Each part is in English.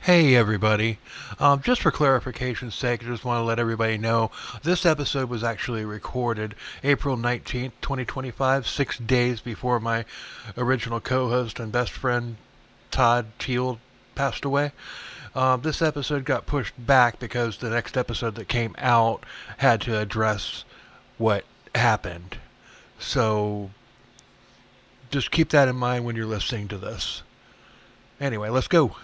Hey everybody. Just for clarification's sake, I just want to let everybody know this episode was actually recorded April 19th, 2025, 6 days before my original co-host and best friend Todd Teal passed away. This episode got pushed back because the next episode that came out had to address what happened. So just keep that in mind when you're listening to this. Anyway, let's go.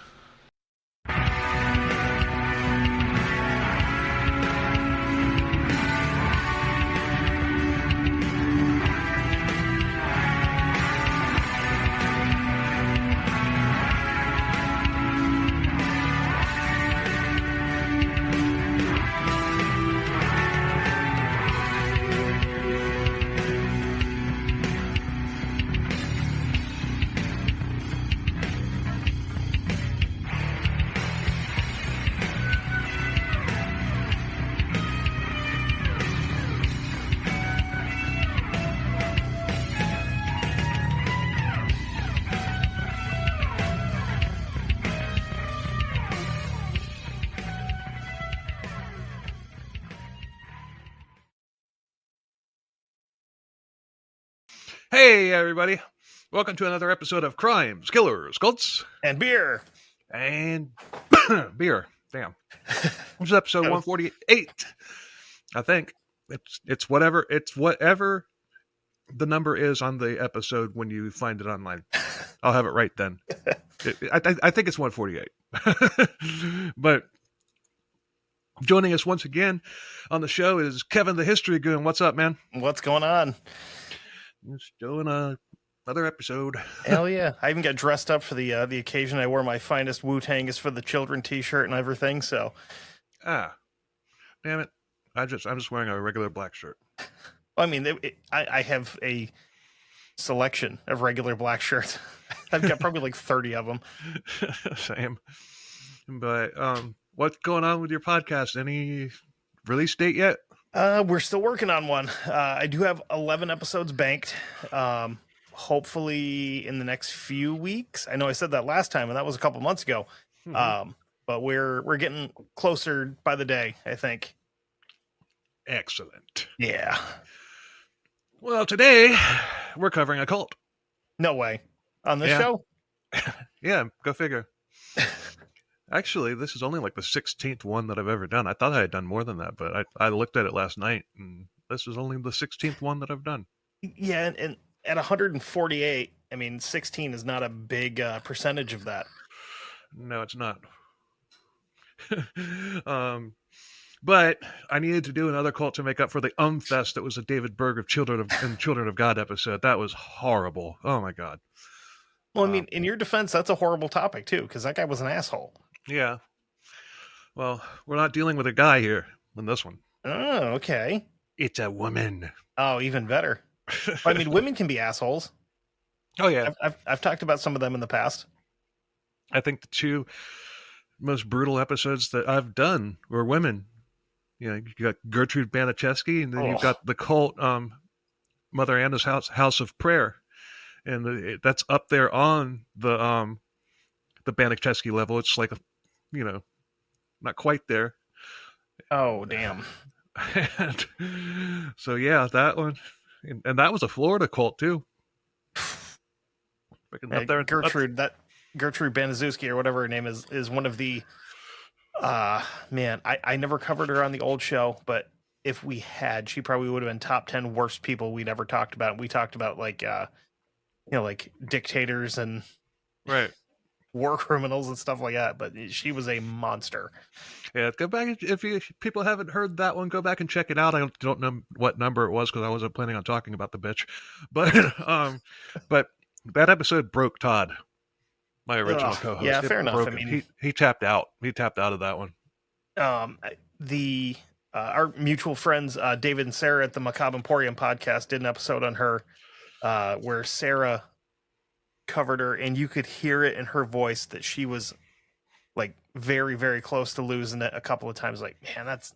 Hey, everybody. Welcome to another episode of Crimes, Killers, Cults, and beer. And beer. Damn. This is episode 148. I think it's whatever the number is on the episode when you find it online. I'll have it right then. I think it's 148. But joining us once again on the show is Kevin the History Goon. What's up, man? What's going on? Just doing another episode. Hell yeah. I even got dressed up for the occasion. I wore my finest Wu-Tang is for the children t-shirt and everything, so. Damn it. I'm just wearing a regular black shirt. I mean, I have a selection of regular black shirts. I've got probably like 30 of them. Same. But what's going on with your podcast? Any release date yet? We're still working on one. I do have 11 episodes banked. Hopefully in the next few weeks. I know I said that last time, and that was a couple months ago. Mm-hmm. But we're getting closer by the day, I think. Excellent. Yeah. Well, today we're covering a cult. No way. On this show? Yeah, go figure. Actually, this is only like the 16th one that I've ever done. I thought I had done more than that, but I looked at it last night, and this is only the 16th one that I've done. Yeah, and at 148, I mean, 16 is not a big percentage of that. No, it's not. But I needed to do another cult to make up for the fest that was a David Berg of Children of God episode. That was horrible. Oh my God. Well, I mean, in your defense, that's a horrible topic too, because that guy was an asshole. Yeah. Well, we're not dealing with a guy here in this one. Oh, okay. It's a woman. Oh, even better. I mean, women can be assholes. Oh yeah. I've talked about some of them in the past. I think the two most brutal episodes that I've done were women. You know, you got Gertrude Baniszewski, and then you've got the cult, Mother Anna's House of Prayer, and that's up there on the Baniszewski level. It's like not quite there. Oh damn! And so yeah, that one, and that was a Florida cult too. Up there, Gertrude Baniszewski or whatever her name is one of the. Man, I never covered her on the old show, but if we had, she probably would have been top 10 worst people we'd ever talked about. We talked about like dictators and right war criminals and stuff like that, but she was a monster. Yeah, go back if people haven't heard that one, go back and check it out. I don't know what number it was because I wasn't planning on talking about the bitch, but but that episode broke Todd, my original co-host. Yeah, fair enough. I mean, he tapped out. He tapped out of that one. Our mutual friends David and Sarah at the Macabre Emporium podcast did an episode on her where Sarah covered her, and you could hear it in her voice that she was like very, very close to losing it a couple of times. Like, man, that's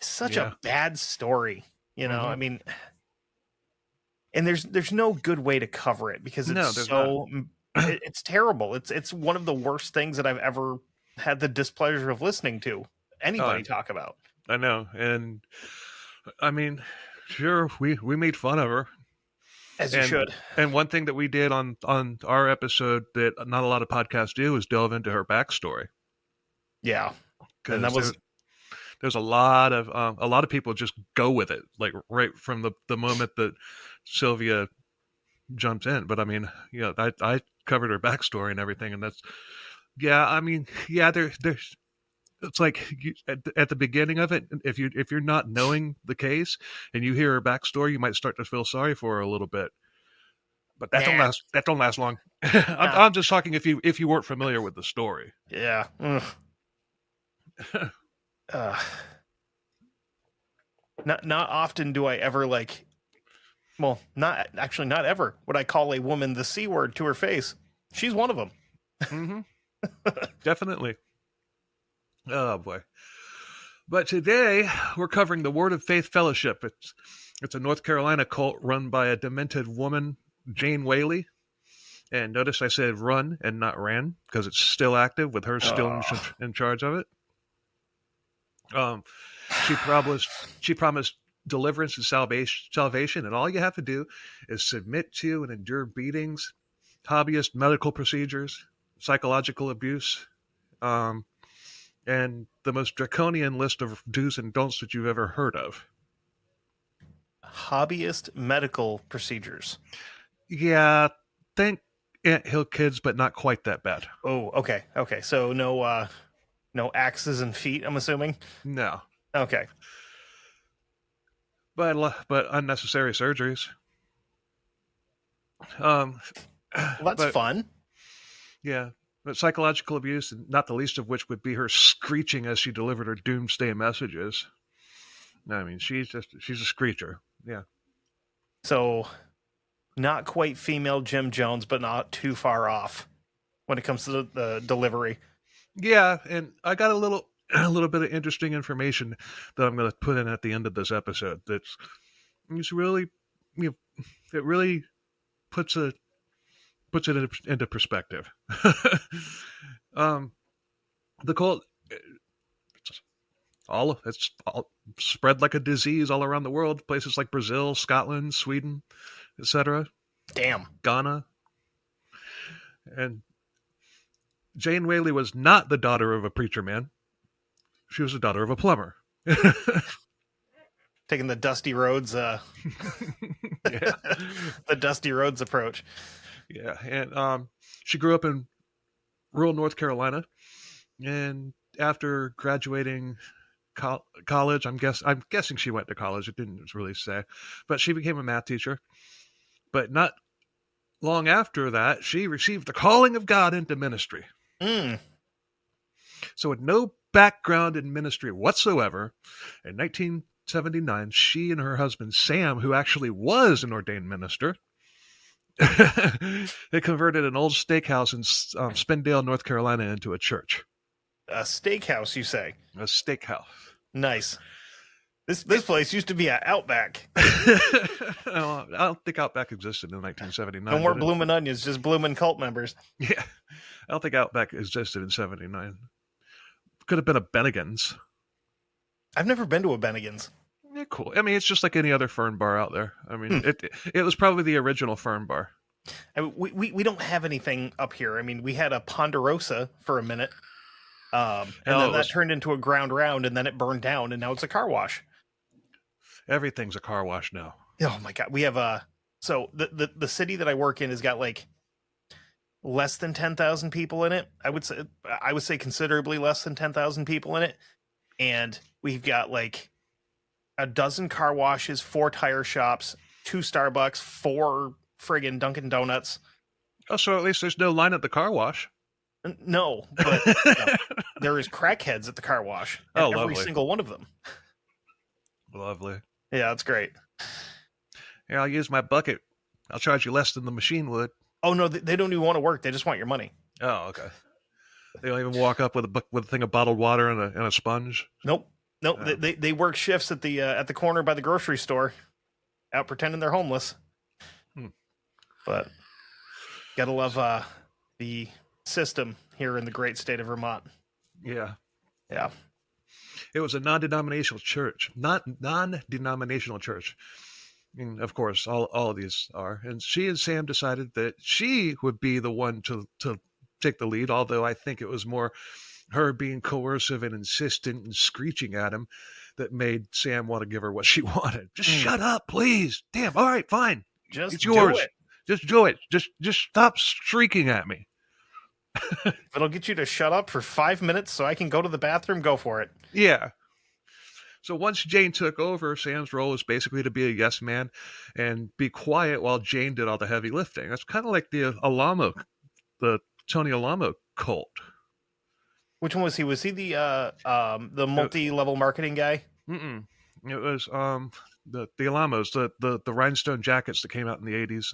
such a bad story. You know, I mean, and there's no good way to cover it because it's It's terrible. It's one of the worst things that I've ever had the displeasure of listening to anybody talk about. I know. And I mean, sure, we made fun of her. As you should. And one thing that we did on our episode that not a lot of podcasts do is delve into her backstory. Yeah. And that was there's a lot of people just go with it, like right from the moment that Sylvia jumps in. But I mean, I covered her backstory and everything, and that's there's it's like at the beginning of it, if you're not knowing the case and you hear her backstory, you might start to feel sorry for her a little bit. But that don't last long. I'm just talking if you weren't familiar with the story. Yeah. Not often do I ever not ever would I call a woman the C word to her face. She's one of them. Mm-hmm. Definitely. Oh boy. But today we're covering the Word of Faith Fellowship. It's a North Carolina cult run by a demented woman, Jane Whaley. And notice I said run and not ran because it's still active with her still in charge of it. She promised deliverance and salvation, and all you have to do is submit to and endure beatings, hobbyist medical procedures, psychological abuse, and the most draconian list of do's and don'ts that you've ever heard of. Hobbyist medical procedures. Yeah, think Anthill Kids, but not quite that bad. Oh, okay. So no axes and feet, I'm assuming? No. Okay. But unnecessary surgeries. That's fun. Yeah. But psychological abuse, not the least of which would be her screeching as she delivered her doomsday messages. I mean, she's a screecher. Yeah. So, not quite female Jim Jones, but not too far off when it comes to the delivery. Yeah, and I got a little bit of interesting information that I'm going to put in at the end of this episode. It's really, it really puts it into perspective. The cult, it's all spread like a disease all around the world. Places like Brazil, Scotland, Sweden, etc. Damn. Ghana. And Jane Whaley was not the daughter of a preacher man. She was the daughter of a plumber. Taking the Dusty Roads, the Dusty Roads approach. Yeah, and she grew up in rural North Carolina, and after graduating college, I'm guessing she went to college. It didn't really say, but she became a math teacher. But not long after that, she received the calling of God into ministry. So with no background in ministry whatsoever, in 1979, she and her husband Sam, who actually was an ordained minister, they converted an old steakhouse in Spindale, North Carolina, into a church. A steakhouse, you say? A steakhouse. Nice. This place used to be an Outback. I don't think Outback existed in 1979. No more Bloomin' Onions, just Bloomin' cult members. Yeah, I don't think Outback existed in 79. Could have been a Bennigan's. I've never been to a Bennigan's. Yeah, cool. I mean, it's just like any other Fern bar out there. I mean, it was probably the original Fern bar. I mean, we don't have anything up here. I mean, we had a Ponderosa for a minute, and then that turned into a ground round, and then it burned down, and now it's a car wash. Everything's a car wash now. Oh my God. We have so the city that I work in has got like less than 10,000 people in it. I would say considerably less than 10,000 people in it. And we've got like a dozen car washes, 4 tire shops, 2 Starbucks, 4 friggin' Dunkin' Donuts. Oh, so at least there's no line at the car wash. No, but there is crackheads at the car wash. Oh, every lovely. Single one of them. Lovely. Yeah, that's great. Here, I'll use my bucket. I'll charge you less than the machine would. Oh, no, they don't even want to work. They just want your money. Oh, okay. They don't even walk up with a thing of bottled water and a sponge. Nope. They work shifts at the corner by the grocery store, out pretending they're homeless. But gotta love the system here in the great state of Vermont. Yeah. Yeah. It was a non-denominational church, not non-denominational church. And of course, all of these are. And she and Sam decided that she would be the one to take the lead, although I think it was more her being coercive and insistent and screeching at him that made Sam want to give her what she wanted. Just shut up, please. Damn. All right, fine. Just it's yours. do it. Just do it. Just stop shrieking at me. If it'll get you to shut up for 5 minutes so I can go to the bathroom, go for it. Yeah. So once Jane took over, Sam's role was basically to be a yes man and be quiet while Jane did all the heavy lifting. That's kind of like the Tony Alamo cult. Which one was he? Was he the multi-level marketing guy? Mm-mm. It was the Alamos, the rhinestone jackets that came out in the 80s.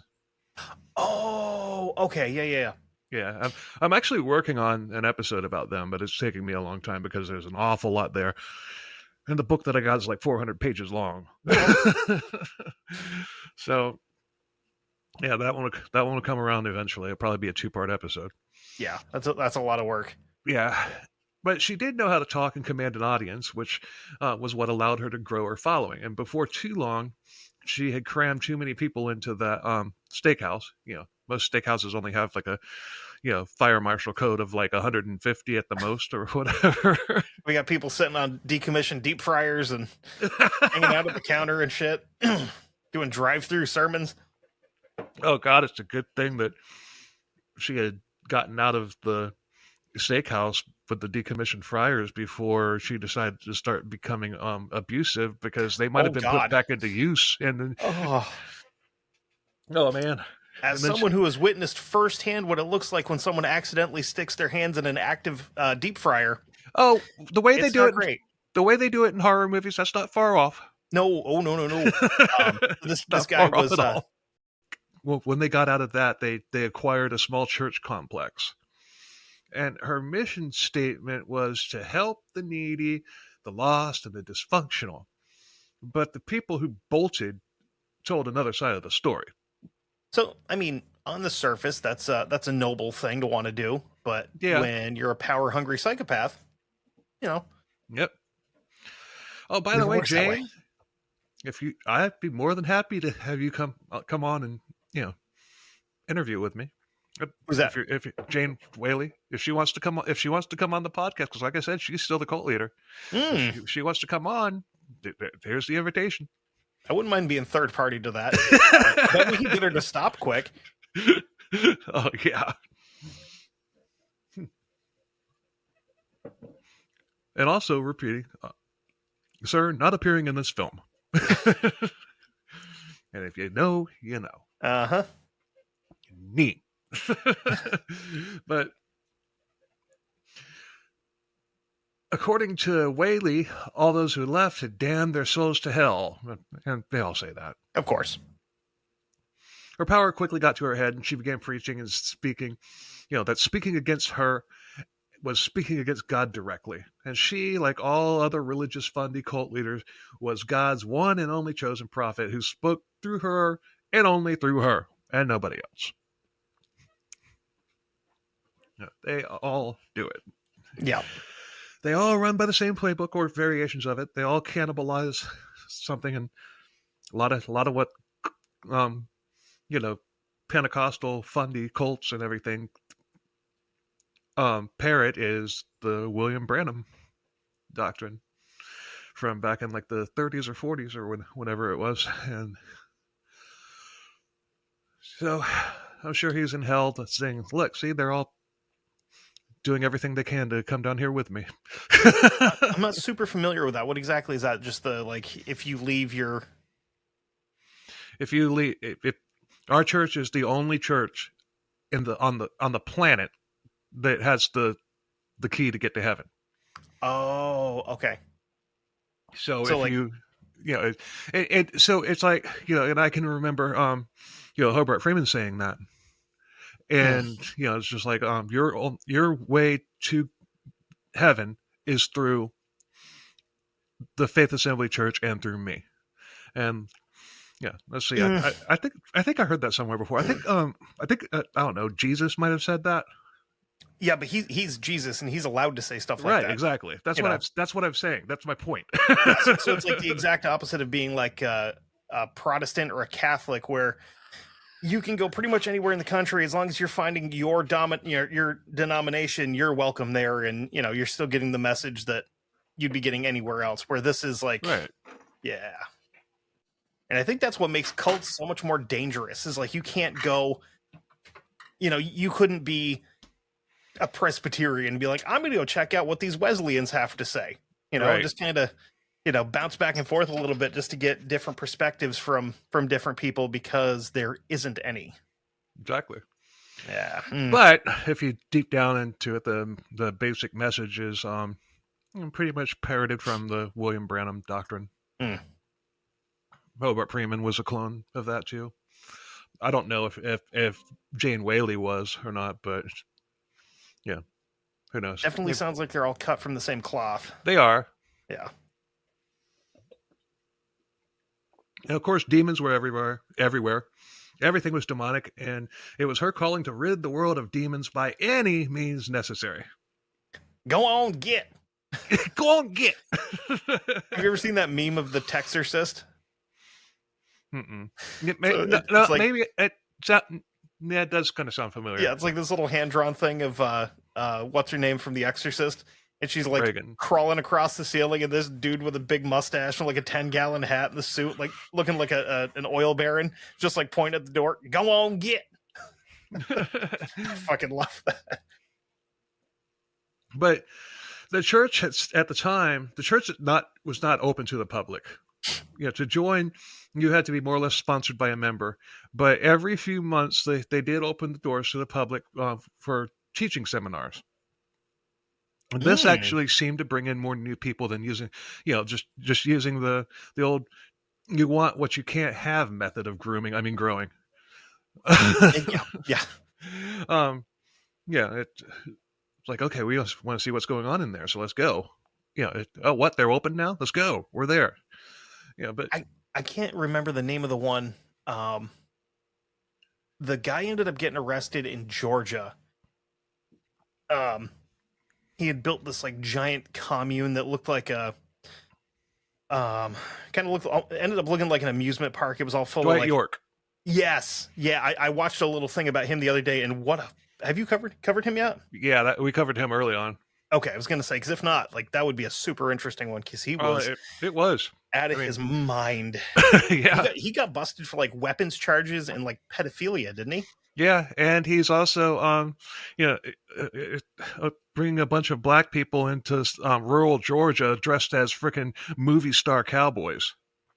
Oh, okay. Yeah. Yeah, I'm actually working on an episode about them, but it's taking me a long time because there's an awful lot there. And the book that I got is like 400 pages long. So, yeah, that one will come around eventually. It'll probably be a 2-part episode. Yeah, that's a lot of work. Yeah, but she did know how to talk and command an audience, which was what allowed her to grow her following. And before too long, she had crammed too many people into that steakhouse. You know, most steakhouses only have like a fire marshal code of like 150 at the most or whatever. We got people sitting on decommissioned deep fryers and hanging out at the counter and shit, doing drive-through sermons. Oh God, it's a good thing that she had gotten out of the steakhouse with the decommissioned fryers before she decided to start becoming abusive, because they might have been put back into use. And then, oh man. As someone who has witnessed firsthand what it looks like when someone accidentally sticks their hands in an active deep fryer. Oh, the way they do it, great. The way they do it in horror movies, that's not far off. No, no. This guy was. Well, when they got out of that, they acquired a small church complex, and her mission statement was to help the needy, the lost, and the dysfunctional. But the people who bolted told another side of the story. So, I mean, on the surface, that's a noble thing to want to do, but when you're a power-hungry psychopath, Yep. Oh, by the way, Jane, I'd be more than happy to have you come on and interview with me. Who's that? If Jane Whaley, if she wants to come on the podcast, because like I said, she's still the cult leader. If she wants to come on, here's the invitation. I wouldn't mind being third party to that. But we can get her to stop quick. Oh, yeah. And also repeating, sir, not appearing in this film. And if you know, you know. Uh-huh. Neat. But according to Whaley, all those who left had damned their souls to hell. And they all say that. Of course. Her power quickly got to her head, and she began preaching and speaking, that speaking against her was speaking against God directly. And she, like all other religious fundy cult leaders, was God's one and only chosen prophet who spoke through her and only through her and nobody else. They all do it. Yeah. They all run by the same playbook or variations of it. They all cannibalize something, and a lot of what, Pentecostal fundy cults and everything. Parrot is the William Branham doctrine from back in like the 30s or 40s or whenever it was, and so I'm sure he's in hell saying, "Look, see, they're all doing everything they can to come down here with me." I'm not super familiar with that. What exactly is that? Just if our church is the only church on the planet that has the key to get to heaven. Oh, okay. So if so it's like, and I can remember, Hobart Freeman saying that. And, it's just like, your way to heaven is through the Faith Assembly Church and through me. And, Yeah, let's see. I think I heard that somewhere before. I think I don't know. Jesus might have said that. Yeah, but he's Jesus and he's allowed to say stuff like Right, that. exactly. That's what I'm saying. That's my point. Yeah, so it's like the exact opposite of being like a Protestant or a Catholic, where you can go pretty much anywhere in the country as long as you're finding your denomination, you're welcome there, and you're still getting the message that you'd be getting anywhere else. Where this is like, Right. yeah. And I think that's what makes cults so much more dangerous. Is like you can't go, you couldn't be a Presbyterian and be like, I'm going to go check out what these Wesleyans have to say. Right. Just kind of, bounce back and forth a little bit just to get different perspectives from different people, because there isn't any. Exactly. Yeah. But if you deep down into it, the basic message is pretty much parroted from the William Branham doctrine. Robert Freeman was a clone of that too. I don't know if Jane Whaley was or not, but yeah, who knows? Definitely sounds like they're all cut from the same cloth. They are. Yeah. And of course, demons were everywhere. Everything was demonic, and it was her calling to rid the world of demons by any means necessary. Go on, get. Go on, get. Have you ever seen that meme of the Texorcist? Mm-mm. Maybe it does kind of sound familiar. Yeah, it's like this little hand-drawn thing of what's her name from The Exorcist, and she's like Reagan. crawling across the ceiling, and this dude with a big mustache and like a 10-gallon hat and the suit, like looking like an oil baron, just like pointing at the door. Go on, get. I fucking love that. But the church at the time, was not open to the public. To join, you had to be more or less sponsored by a member. But every few months, they did open the doors to the public for teaching seminars. And this actually seemed to bring in more new people than using, just using the old, you want what you can't have method of growing. Yeah. It's like, okay, we just want to see what's going on in there, so let's go. What, they're open now? Let's go. We're there. But I can't remember the name of the one. The guy ended up getting arrested in Georgia. He had built this like giant commune that looked like a ended up looking like an amusement park. It was all full Dwight of like York. Yes. Yeah, I watched a little thing about him the other day, and have you covered him yet? Yeah, we covered him early on. Okay, I was going to say, because if not, like that would be a super interesting one, because he was it was out of his mind. Yeah, he got busted for like weapons charges and like pedophilia, didn't he? Yeah, and he's also bringing a bunch of black people into rural Georgia dressed as frickin' movie star cowboys.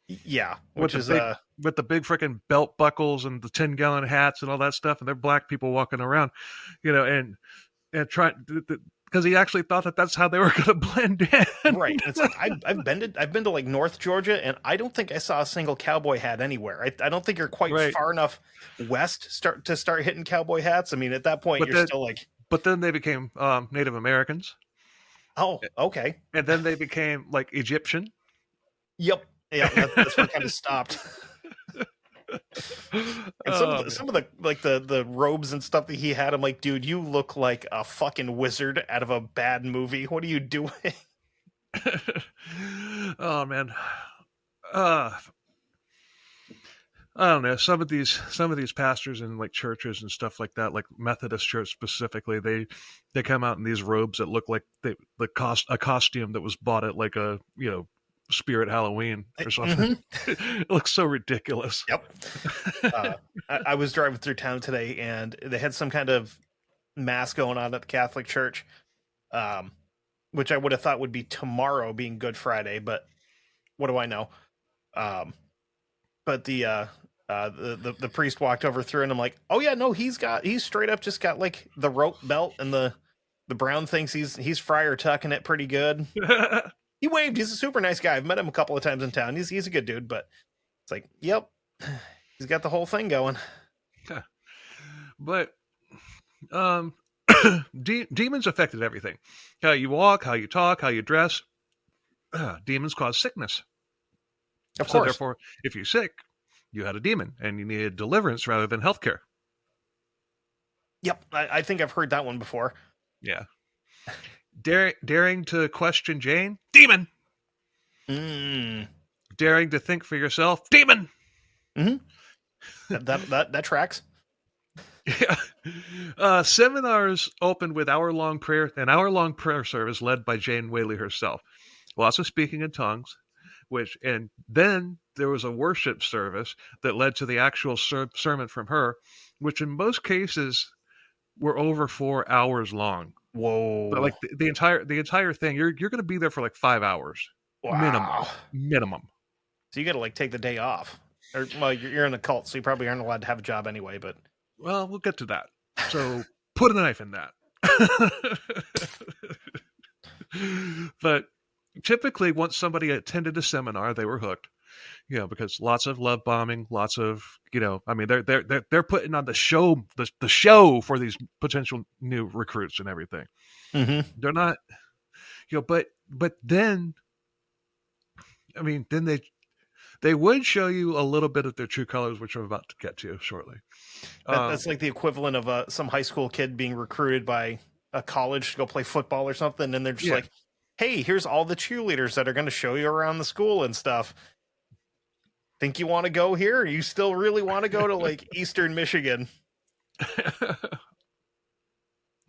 Yeah, with the big frickin' belt buckles and the 10-gallon hats and all that stuff, and they're black people walking around, and trying. Because he actually thought that that's how they were going to blend in. Right. It's like I've been to like North Georgia, and I don't think I saw a single cowboy hat anywhere. I don't think you're quite far enough west to start hitting cowboy hats. I mean, at that point, you're still like. But then they became Native Americans. Oh, okay. And then they became like Egyptian. Yep. Yeah, that's what kind of stopped. And some of the robes and stuff that he had, I'm like, dude, you look like a fucking wizard out of a bad movie. What are you doing? Oh man, I don't know. Some of these pastors in like churches and stuff like that, like Methodist Church specifically, they come out in these robes that look like a costume that was bought at like a Spirit Halloween or something. Mm-hmm. It looks so ridiculous. Yep. I was driving through town today, and they had some kind of mass going on at the Catholic Church, which I would have thought would be tomorrow, being Good Friday, but what do I know? But the priest walked over through, and I'm like, oh yeah, no, he's straight up just got like the rope belt, and the Brown thinks he's Friar tucking it pretty good. He waved. He's a super nice guy. I've met him a couple of times in town. He's a good dude, but it's like, yep, he's got the whole thing going. But demons affected everything. How you walk, how you talk, how you dress. Demons cause sickness. Of course. Therefore, if you're sick, you had a demon and you needed deliverance rather than healthcare. Yep, I think I've heard that one before. Yeah. Daring to question Jane? Demon! Daring to think for yourself? Demon! That tracks. Yeah. Seminars opened with an hour-long prayer service led by Jane Whaley herself. Lots of speaking in tongues, and then there was a worship service that led to the actual sermon from her, which in most cases were over 4 hours long. Whoa! But like the entire thing, you're going to be there for like 5 hours. Wow. Minimum. So you got to like take the day off, or well, you're in a cult, so you probably aren't allowed to have a job anyway. But well, we'll get to that. So put a knife in that. But typically, once somebody attended a seminar, they were hooked. Because lots of love bombing, lots of I mean, they're putting on the show for these potential new recruits and everything. They're not, but then, I mean, then they would show you a little bit of their true colors, which I'm about to get to shortly. That's like the equivalent of some high school kid being recruited by a college to go play football or something, and they're just like, "Hey, here's all the cheerleaders that are going to show you around the school and stuff. Think you want to go here? You still really want to go to like Eastern Michigan?" I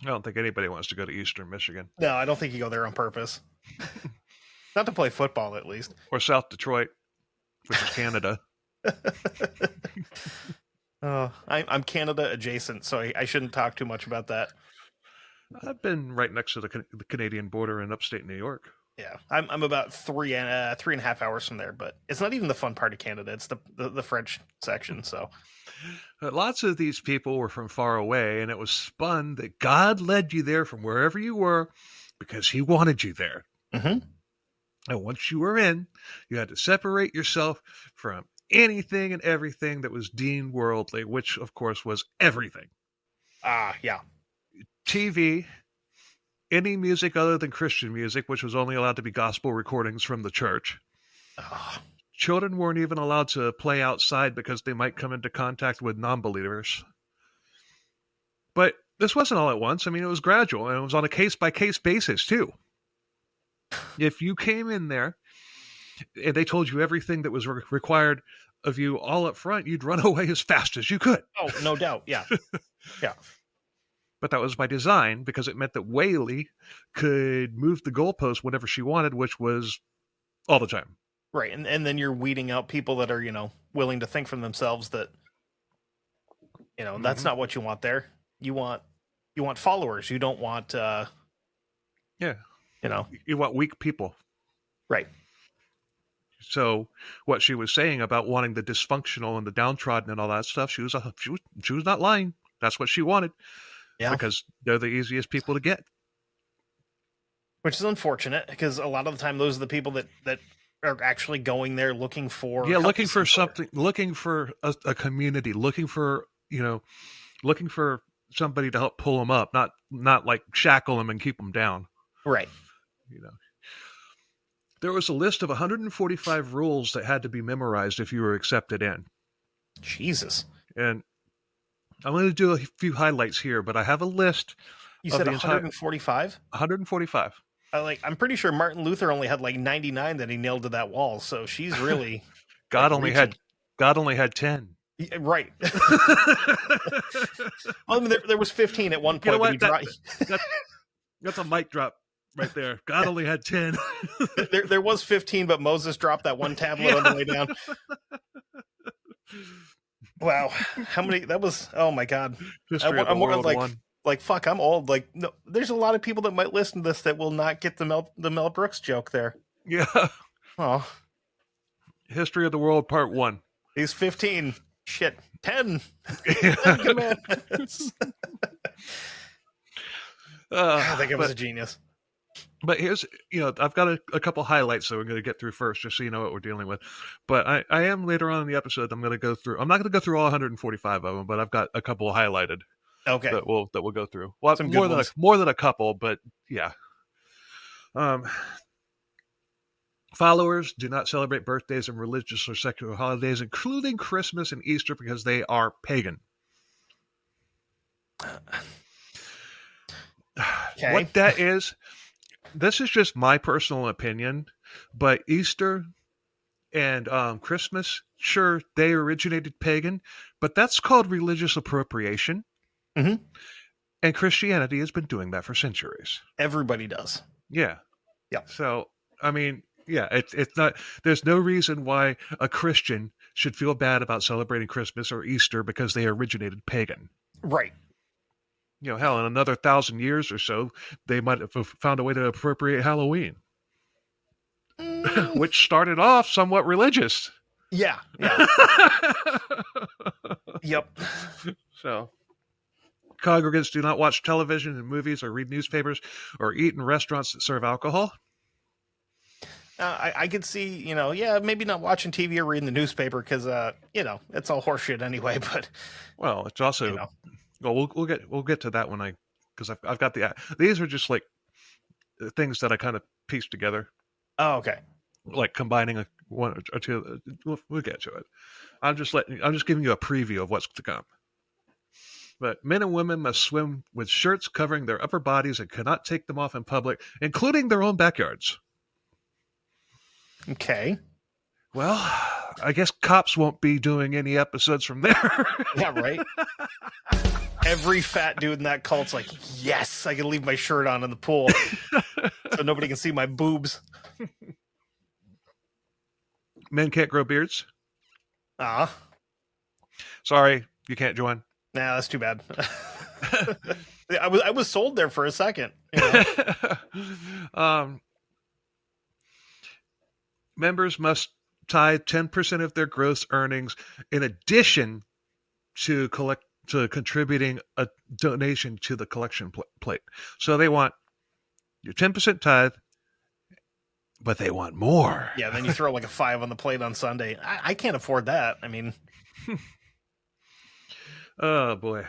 don't think anybody wants to go to Eastern Michigan. No, I don't think you go there on purpose. Not to play football, at least. Or South Detroit, which is Canada. I'm Canada adjacent, so I shouldn't talk too much about that. I've been right next to the Canadian border in upstate New York. Yeah, I'm about 3.5 hours from there, but it's not even the fun part of Canada. It's the French section. So lots of these people were from far away, and it was spun that God led you there from wherever you were because he wanted you there. And once you were in, you had to separate yourself from anything and everything that was deemed worldly, which, of course, was everything. Yeah. TV, any music other than Christian music, which was only allowed to be gospel recordings from the church. Children weren't even allowed to play outside because they might come into contact with non-believers. But this wasn't all at once. I mean, it was gradual, and it was on a case-by-case basis, too. If you came in there and they told you everything that was required of you all up front, you'd run away as fast as you could. Oh, no doubt. Yeah. Yeah. But that was by design because it meant that Whaley could move the goalpost whenever she wanted, which was all the time. Right. And then you're weeding out people that are, willing to think for themselves that, that's not what you want there. You want followers. You don't want, you want weak people. Right. So what she was saying about wanting the dysfunctional and the downtrodden and all that stuff, she was not lying. That's what she wanted. Yeah. Because they're the easiest people to get. Which is unfortunate because a lot of the time those are the people that are actually going there looking for looking for something, looking for a community, looking for somebody to help pull them up, not like shackle them and keep them down. Right. There was a list of 145 rules that had to be memorized if you were accepted in. Jesus. And I'm going to do a few highlights here, but I have a list. You said 145? 145. I'm pretty sure Martin Luther only had like 99 that he nailed to that wall. So she's really God only had 10. Right. Well, I mean, there was 15 at one point. You know what? That's a mic drop right there. God only had 10. there was 15, but Moses dropped that one tablet on the way down. Wow, how many? That was, oh my God. I'm like, fuck, I'm old. Like, no, there's a lot of people that might listen to this that will not get the Mel Brooks joke there. Yeah. Oh. History of the World Part 1. He's 15. Shit. 10. 10 commandments. I think I was a genius. But here's, I've got a couple highlights that we're going to get through first, just so you know what we're dealing with. But I am later on in the episode, I'm not going to go through all 145 of them, but I've got a couple highlighted. Okay. That we'll go through. Well, more than a couple, but yeah. Followers do not celebrate birthdays and religious or secular holidays, including Christmas and Easter, because they are pagan. Okay. What that is, this is just my personal opinion, but Easter and Christmas, sure, they originated pagan, but that's called religious appropriation. Mhm. And Christianity has been doing that for centuries. Everybody does. Yeah. Yeah. So, I mean, yeah, it's not, there's no reason why a Christian should feel bad about celebrating Christmas or Easter because they originated pagan. Right. You know, hell, in another 1,000 years or so, they might have found a way to appropriate Halloween, which started off somewhat religious. Yeah. Yeah. Yep. So, congregants do not watch television and movies or read newspapers or eat in restaurants that serve alcohol. I could see, you know, yeah, maybe not watching TV or reading the newspaper because, you know, it's all horseshit anyway. But well, it's also, you know. well, we'll get to that when because I've got these are just like things that I kind of pieced together, Oh, okay. like combining one or two. We'll get to it. I'm just giving you a preview of what's to come. But men and women must swim with shirts covering their upper bodies and cannot take them off in public, including their own backyards. Okay. Well, I guess cops won't be doing any episodes from there. Yeah, right. Every fat dude in that cult's like, yes, I can leave my shirt on in the pool so nobody can see my boobs. Men can't grow beards. Ah, Sorry, you can't join. nah, that's too bad. I was sold there for a second. You know? Members must tithe 10% of their gross earnings in addition to contributing a donation to the collection plate. So they want your 10% tithe, but they want more. Yeah, then you throw like a 5 on the plate on Sunday. I can't afford that. I mean, oh boy.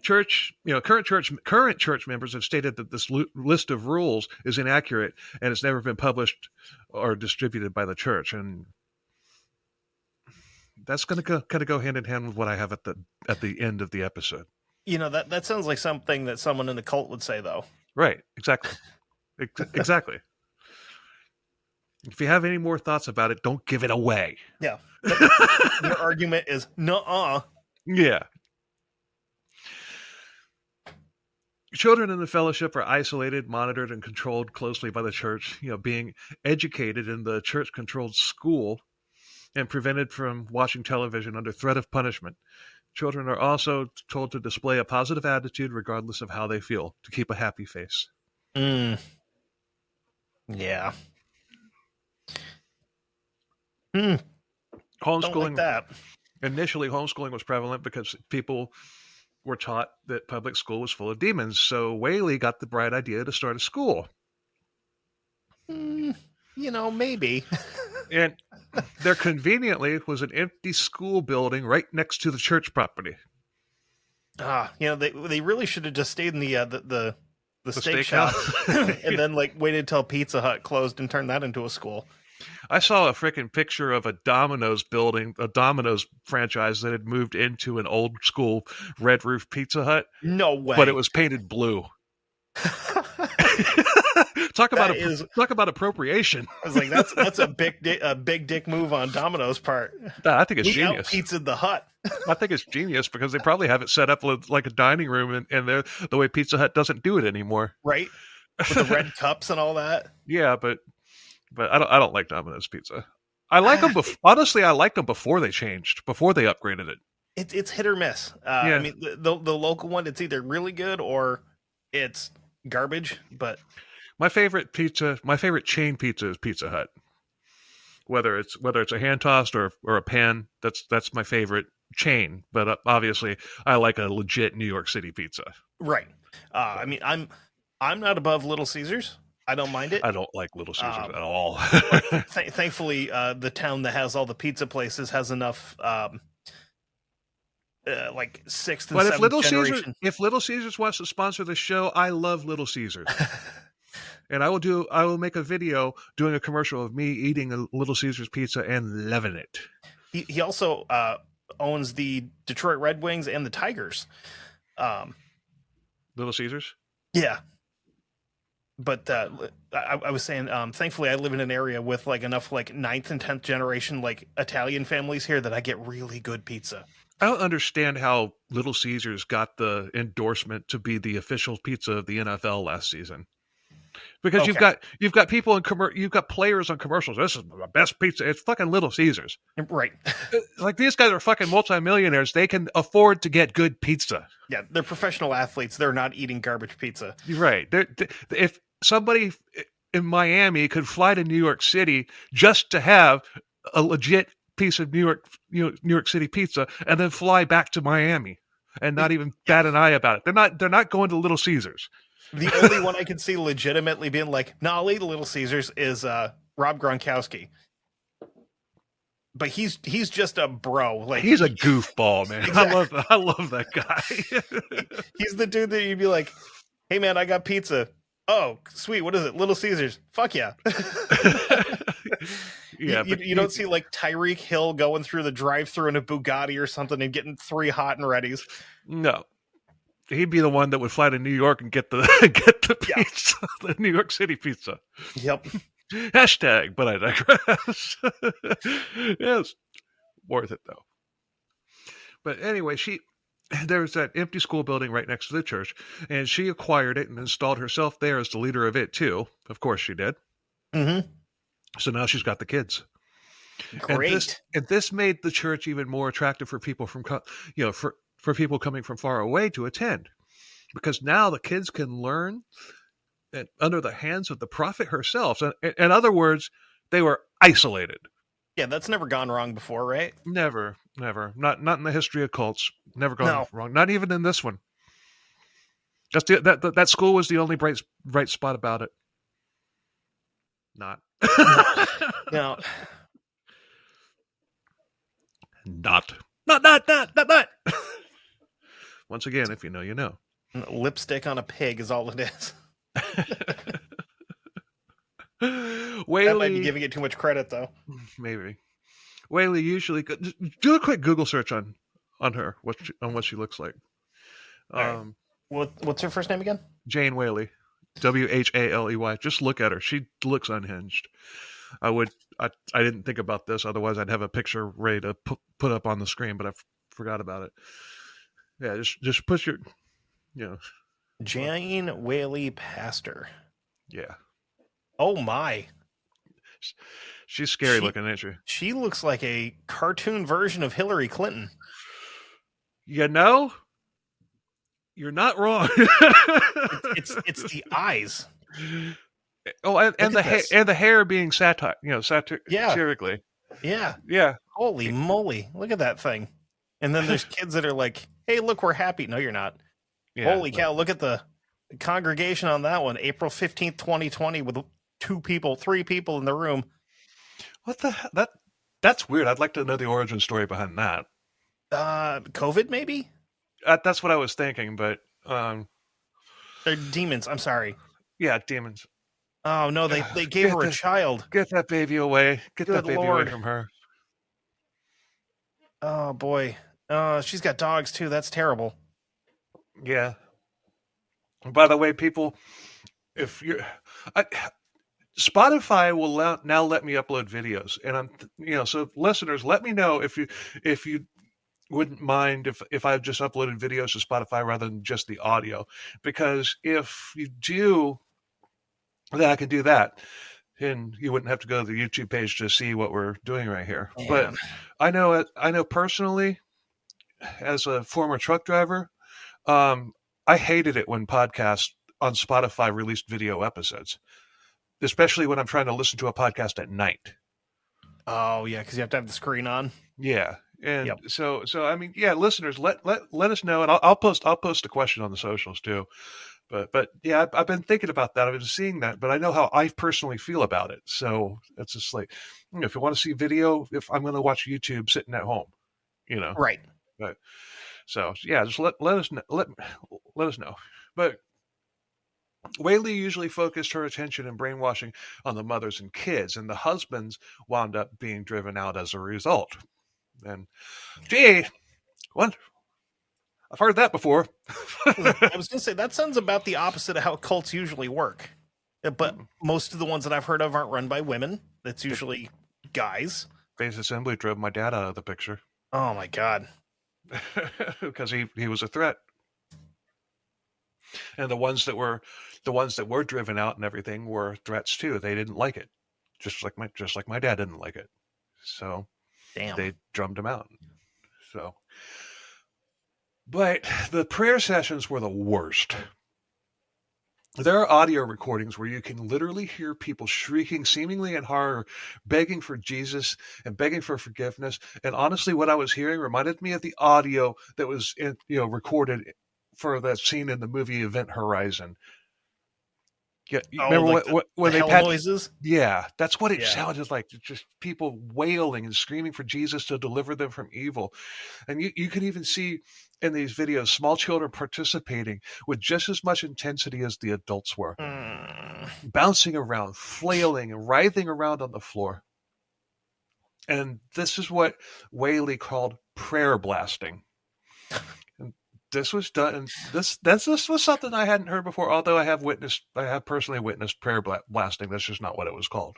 Current church members have stated that this list of rules is inaccurate and it's never been published or distributed by the church, and that's going to kind of go hand in hand with what I have at the end of the episode. you know, that sounds like something that someone in the cult would say, though. Right? Exactly. Exactly. If you have any more thoughts about it, don't give it away. Yeah. Their argument is, nuh-uh. Yeah. Children in the fellowship are isolated, monitored, and controlled closely by the church, being educated in the church-controlled school and prevented from watching television under threat of punishment. Children are also told to display a positive attitude regardless of how they feel, to keep a happy face. Yeah. Don't Homeschooling. like that. Initially, homeschooling was prevalent because people were taught that public school was full of demons. So Whaley got the bright idea to start a school. Maybe. And there conveniently was an empty school building right next to the church property. They really should have just stayed in the steak shop steakhouse. and then waited till Pizza Hut closed and turned that into a school. I saw a freaking picture of a Domino's building, a Domino's franchise that had moved into an old school red roof Pizza Hut. No way. But it was painted blue. Talk about appropriation. I was like, that's a big dick move on Domino's part. I think it's genius. Pizza the Hut. I think it's genius because they probably have it set up like a dining room, and the way Pizza Hut doesn't do it anymore. Right, with the red cups and all that. Yeah, but I don't like Domino's pizza. I like them. Honestly, I liked them before they changed, before they upgraded it. It's hit or miss. Yeah. I mean, the local one, it's either really good or it's garbage. But my favorite chain pizza is Pizza Hut. Whether it's a hand tossed or a pan, that's my favorite chain. But obviously, I like a legit New York City pizza. Right. I mean, I'm not above Little Caesars. I don't mind it. I don't like Little Caesars at all. Thankfully, the town that has all the pizza places has enough like sixth and But seventh generation. if Little Caesars wants to sponsor the show, I love Little Caesars. And I will make a video doing a commercial of me eating a Little Caesars pizza and loving it. He also owns the Detroit Red Wings and the Tigers. Little Caesars? Yeah. But I was saying, thankfully I live in an area with like enough like 9th and 10th generation like Italian families here that I get really good pizza. I don't understand how Little Caesars got the endorsement to be the official pizza of the NFL last season. Because you've got people in you've got players on commercials. This is the best pizza. It's fucking Little Caesars. Right. Like these guys are fucking multimillionaires. They can afford to get good pizza. Yeah, they're professional athletes. They're not eating garbage pizza. Right. If somebody in Miami could fly to New York City just to have a legit piece of New York City pizza and then fly back to Miami and not even bat an eye about it. They're not going to Little Caesars. The only one I can see legitimately being like, no, I'll eat Little Caesars is Rob Gronkowski. But he's just a bro. Like he's a goofball, man. Exactly. I love that guy. He's the dude that you'd be like, hey man, I got pizza. Oh, sweet. What is it? Little Caesars. Fuck yeah. Yeah, you don't see like Tyreek Hill going through the drive-thru in a Bugatti or something and getting 3 hot and readies. No. He'd be the one that would fly to New York and get the pizza, the New York City pizza. Yep. Hashtag, but I digress. Yes, worth it though. But anyway, there's that empty school building right next to the church, and she acquired it and installed herself there as the leader of it too. Of course, she did. Mm-hmm. So now she's got the kids. Great. And this made the church even more attractive for people from for people coming from far away to attend, because now the kids can learn under the hands of the prophet herself. In other words, they were isolated. Yeah, that's never gone wrong before, right? Never. Not in the history of cults. Never gone wrong. Not even in this one. That school was the only bright spot about it. Not. No. Not. Once again, if you know, you know. Lipstick on a pig is all it is. Whaley, that might be giving it too much credit, though. Maybe. Whaley usually do a quick Google search on her, what she looks like. Right. What's her first name again? Jane Whaley, Whaley. Just look at her. She looks unhinged. I didn't think about this. Otherwise, I'd have a picture ready to put up on the screen, but I forgot about it. Yeah, just push your, Jane Whaley Pastor. Yeah. Oh my. She's scary looking, isn't she? She looks like a cartoon version of Hillary Clinton. You know, you're not wrong. it's the eyes. Oh, and the hair being satirically. Yeah. Holy moly! Look at that thing. And then there's kids that are like, "Hey, look, we're happy." No, you're not. Yeah, holy cow! Look at the congregation on that one. April 15th, 2020, with 3 people in the room. What the hell? That's weird. I'd like to know the origin story behind that. COVID, maybe? That's what I was thinking, but they're demons. I'm sorry. Yeah, demons. Oh no, they gave her a child. Get that baby away. Get that baby away from her. Oh boy. She's got dogs too. That's terrible. Yeah. By the way, people, if you're Spotify will now let me upload videos, and so listeners, let me know if you wouldn't mind if I just uploaded videos to Spotify rather than just the audio, because if you do, then I can do that, and you wouldn't have to go to the YouTube page to see what we're doing right here. Man. But I know personally, as a former truck driver, I hated it when podcasts on Spotify released video episodes, especially when I'm trying to listen to a podcast at night. Oh yeah, because you have to have the screen on. Yeah, and so I mean, yeah, listeners, let us know, and I'll post a question on the socials too. But yeah, I've been thinking about that. I've been seeing that, but I know how I personally feel about it. So it's just like, if you want to see video, if I'm going to watch YouTube sitting at home, Right. But So yeah, just let us know, let us know. But Whaley usually focused her attention and brainwashing on the mothers and kids, and the husbands wound up being driven out as a result. And gee, what? I've heard that before. I was going to say that sounds about the opposite of how cults usually work. But most of the ones that I've heard of aren't run by women. It's usually guys. Faith Assembly drove my dad out of the picture. Oh my God. Because he was a threat. And the ones that were driven out and everything were threats too. They didn't like it. Just like my dad didn't like it. So damn, they drummed him out. So but the prayer sessions were the worst. There are audio recordings where you can literally hear people shrieking, seemingly in horror, begging for Jesus and begging for forgiveness. And honestly, what I was hearing reminded me of the audio that was recorded for that scene in the movie Event Horizon. Yeah, you remember like when the they hell noises? Yeah, that's what it sounded like. Just people wailing and screaming for Jesus to deliver them from evil. And you could even see in these videos small children participating with just as much intensity as the adults were, bouncing around, flailing, and writhing around on the floor. And this is what Whaley called prayer blasting. And this was done, and this was something I hadn't heard before. Although I have personally witnessed prayer blasting. That's just not what it was called.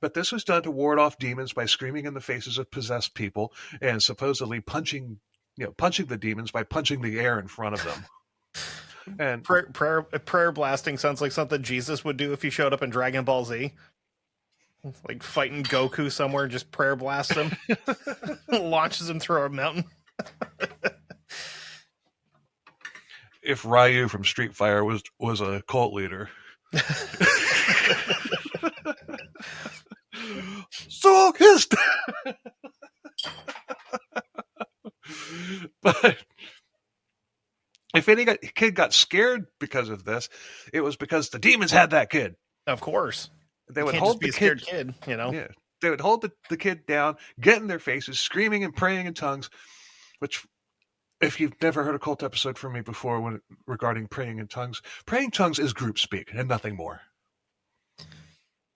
But this was done to ward off demons by screaming in the faces of possessed people and supposedly punching the demons by punching the air in front of them. And prayer blasting sounds like something Jesus would do if he showed up in Dragon Ball Z. Like fighting Goku somewhere, just prayer blasts him, launches him through a mountain. If Ryu from Street Fighter was a cult leader. So kissed. But if any kid got scared because of this, it was because the demons had that kid. Of course. They would hold the scared kid, you know. Yeah. They would hold the kid down, get in their faces, screaming and praying in tongues, which, if you've never heard a cult episode from me before regarding praying in tongues is group speak and nothing more.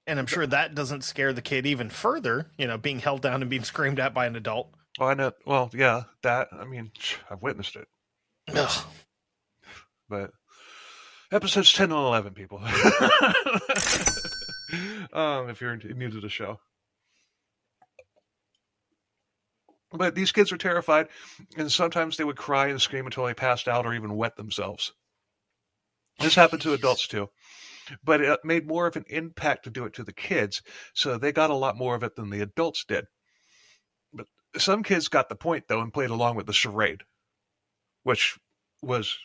And I'm sure that doesn't scare the kid even further, being held down and being screamed at by an adult. Oh, I know. Well, yeah, that. I mean, I've witnessed it. Ugh. But episodes 10 and 11, people. If you're new to the show. But these kids were terrified, and sometimes they would cry and scream until they passed out or even wet themselves. This happened to adults too. But it made more of an impact to do it to the kids, so they got a lot more of it than the adults did. But some kids got the point, though, and played along with the charade, which was,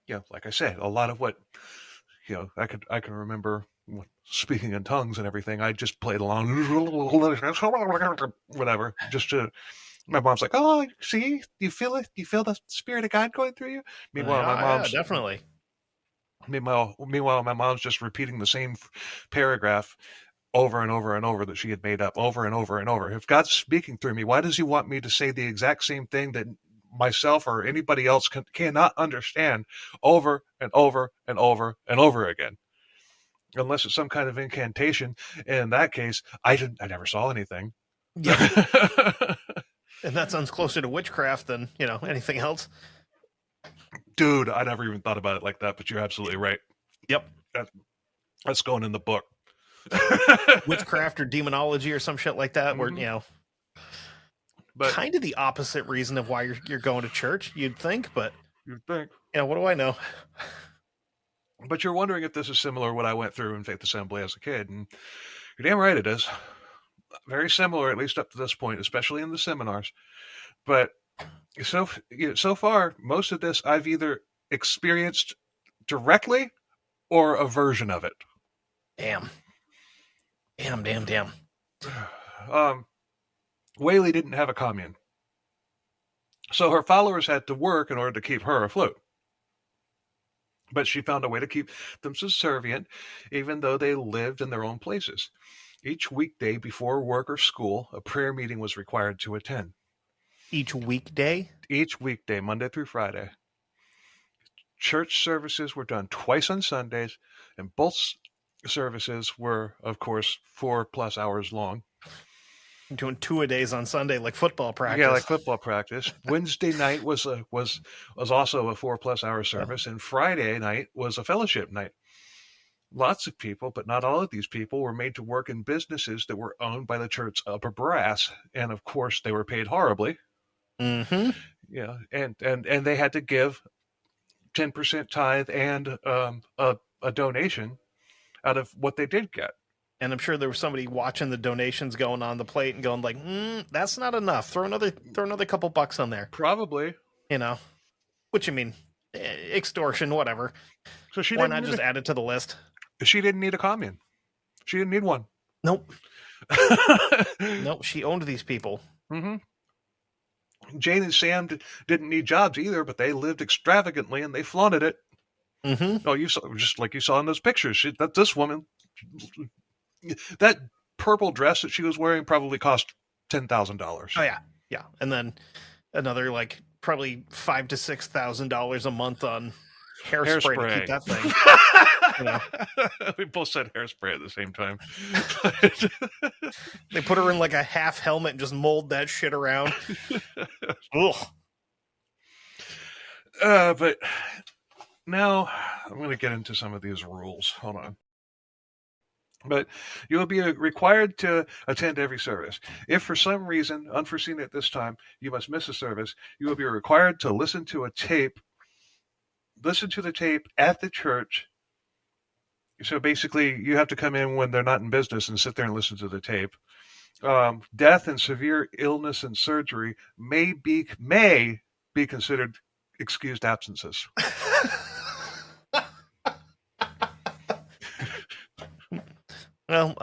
like I said, a lot of what, I can remember speaking in tongues and everything. I just played along, whatever, just to. My mom's like, "Oh, see, you feel it? You feel the Spirit of God going through you?" Meanwhile, my mom's definitely. Meanwhile, my mom's just repeating the same paragraph over and over and over that she had made up over and over and over. If God's speaking through me, why does he want me to say the exact same thing that myself or anybody else cannot understand over and over and over and over again? Unless it's some kind of incantation. In that case, I never saw anything. Yeah. And that sounds closer to witchcraft than, anything else. Dude, I never even thought about it like that, but you're absolutely right. Yep. That's going in the book. Witchcraft or demonology or some shit like that, where, but kind of the opposite reason of why you're going to church, you'd think, but what do I know? But you're wondering if this is similar to what I went through in Faith Assembly as a kid, and you're damn right it is. Very similar, at least up to this point, especially in the seminars. But so far, most of this I've either experienced directly or a version of it. Damn. Whaley didn't have a commune, so her followers had to work in order to keep her afloat. But she found a way to keep them subservient, even though they lived in their own places. Each weekday before work or school, a prayer meeting was required to attend. Each weekday? Each weekday, Monday through Friday. Church services were done twice on Sundays, and both services were, of course, 4+ hours long. Doing 2-a-days on Sunday, like football practice. Yeah, like football practice. Wednesday night was also a 4+ hour service, and Friday night was a fellowship night. Lots of people, but not all of these people, were made to work in businesses that were owned by the church's upper brass, and of course, they were paid horribly. Mm-hmm. Yeah, and they had to give 10% tithe and a donation out of what they did get. And I'm sure there was somebody watching the donations going on the plate and going like, that's not enough. Throw another couple bucks on there. Probably. You know, which I mean, extortion, whatever. So why not just add it to the list? She didn't need a commune. She didn't need one. Nope. Nope. She owned these people. Mm-hmm. Jane and Sam didn't need jobs either, but they lived extravagantly and they flaunted it. Mm-hmm. Oh, you saw, just like you saw in those pictures. This woman, that purple dress that she was wearing probably cost $10,000. Oh yeah. And then another like probably $5,000 to $6,000 a month on hairspray to keep that thing. You know. We both said hairspray at the same time. They put her in like a half helmet and just mold that shit around. Ugh. But now I'm going to get into some of these rules. Hold on. But you will be required to attend every service. If for some reason, unforeseen at this time, you must miss a service, you will be required to listen to the tape at the church. So basically, you have to come in when they're not in business and sit there and listen to the tape. Death and severe illness and surgery may be considered excused absences. Well,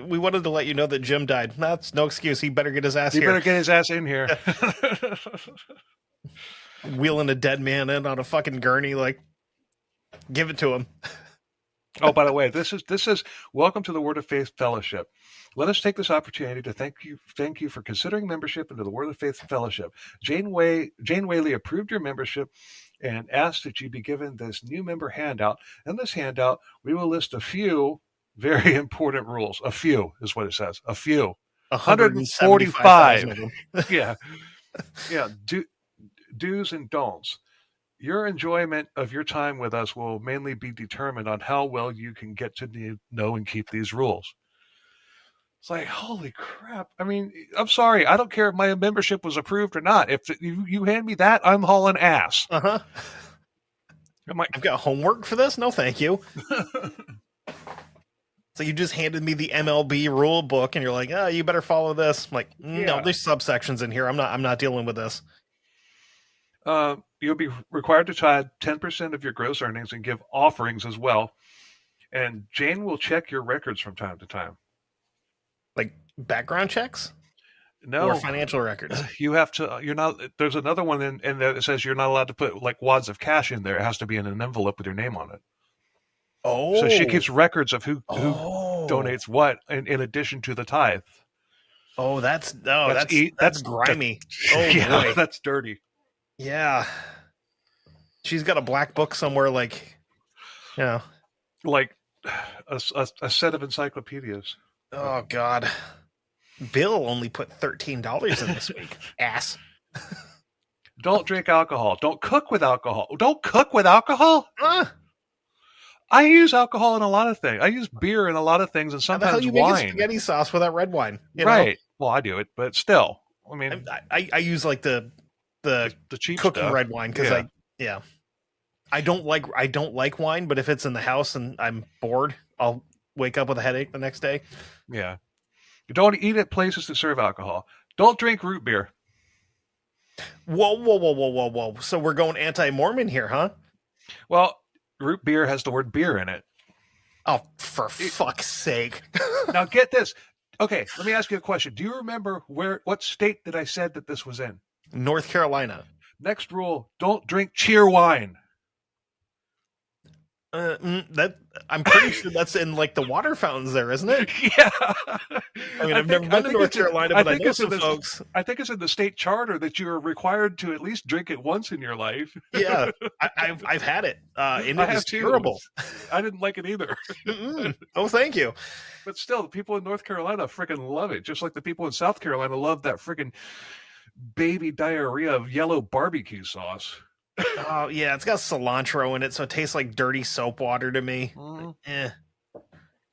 we wanted to let you know that Jim died. That's no excuse. He better get his ass here. He better get his ass in here. Wheeling a dead man in on a fucking gurney, like, give it to him. Oh, by the way, this is welcome to the Word of Faith Fellowship. Let us take this opportunity to thank you for considering membership into the Word of Faith Fellowship. Jane Whaley approved your membership and asked that you be given this new member handout. In this handout, we will list a few very important rules. A few is what it says. A few. 145. Yeah. Yeah. Do's and don'ts. Your enjoyment of your time with us will mainly be determined on how well you can get to know and keep these rules. It's like, holy crap. I mean, I'm sorry. I don't care if my membership was approved or not. If you hand me that, I'm hauling ass. Uh-huh. I'm like, I've got homework for this? No, thank you. So you just handed me the MLB rule book and you're like, oh, you better follow this. I'm like, no, there's subsections in here. I'm not dealing with this. You'll be required to tithe 10% of your gross earnings and give offerings as well. And Jane will check your records from time to time. Like background checks? No. Or financial records? You have to, there's another one in there that says you're not allowed to put like wads of cash in there. It has to be in an envelope with your name on it. Oh. So she keeps records of who donates what in addition to the tithe. Oh, that's grimy. Yeah, boy. That's dirty. Yeah. She's got a black book somewhere like a set of encyclopedias. Oh God. Bill only put $13 in this week. Ass. Don't drink alcohol. Don't cook with alcohol. Don't cook with alcohol? I use alcohol in a lot of things. I use beer in a lot of things and sometimes how the hell you wine. Make spaghetti sauce with that red wine. Right. Well, I do it, but still. I mean, I use like the cheap cooking stuff. Red wine because I don't like wine, but if it's in the house and I'm bored, I'll wake up with a headache the next day. Yeah. You don't eat at places that serve alcohol. Don't drink root beer. Whoa. So we're going anti-Mormon here, huh? Well, root beer has the word beer in it. Oh, for fuck's sake. Now get this. Okay, let me ask you a question. Do you remember what state that I said that this was in? North Carolina. Next rule, don't drink cheer wine. That I'm pretty sure that's in like the water fountains there, isn't it? Yeah. I mean, I've never been to North Carolina, but I know some folks. I think it's in the state charter that you are required to at least drink it once in your life. Yeah, I've had it, and I it was have too. terrible. I didn't like it either. Oh, thank you. But still, the people in North Carolina freaking love it, just like the people in South Carolina love that freaking baby diarrhea of yellow barbecue sauce. Oh yeah, it's got cilantro in it, so it tastes like dirty soap water to me. I'm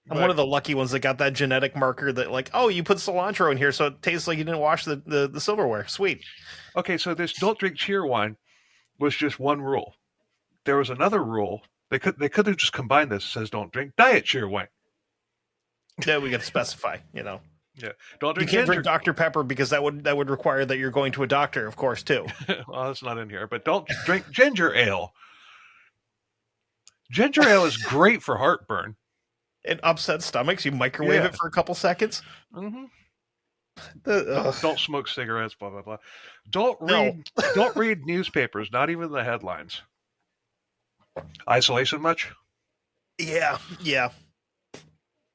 one of the lucky ones that got that genetic marker that, like, oh, you put cilantro in here, so it tastes like you didn't wash the silverware. Sweet. Okay, so this don't drink cheer wine was just one rule. There was another rule. They could have just combined this. It says don't drink diet cheer wine. Yeah, we got to specify, Yeah, don't drink. You can't drink Dr. Pepper because that would require that you're going to a doctor, of course, too. Well, that's not in here. But don't drink ginger ale. Ginger ale is great for heartburn. It upsets stomachs. You microwave it for a couple seconds. Mm-hmm. Don't smoke cigarettes. Blah blah blah. Don't read newspapers. Not even the headlines. Isolation much? Yeah.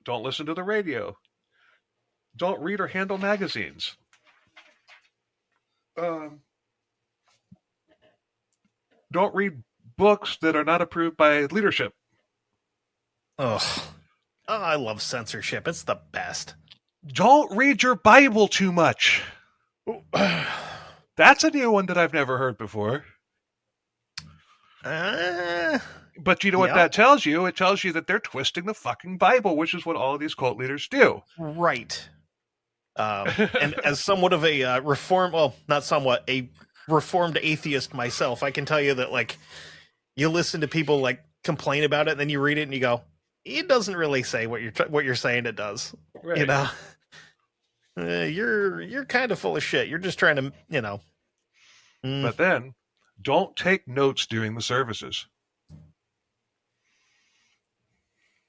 Don't listen to the radio. Don't read or handle magazines. Don't read books that are not approved by leadership. Oh, I love censorship. It's the best. Don't read your Bible too much. That's a new one that I've never heard before. But you know what that tells you? It tells you that they're twisting the fucking Bible, which is what all of these cult leaders do. Right. And as somewhat of a a reformed atheist myself, I can tell you that, like, you listen to people like complain about it, and then you read it and you go, it doesn't really say what you're saying it does. Right. You know, you're kind of full of shit. You're just trying to, you know. But then, don't take notes during the services.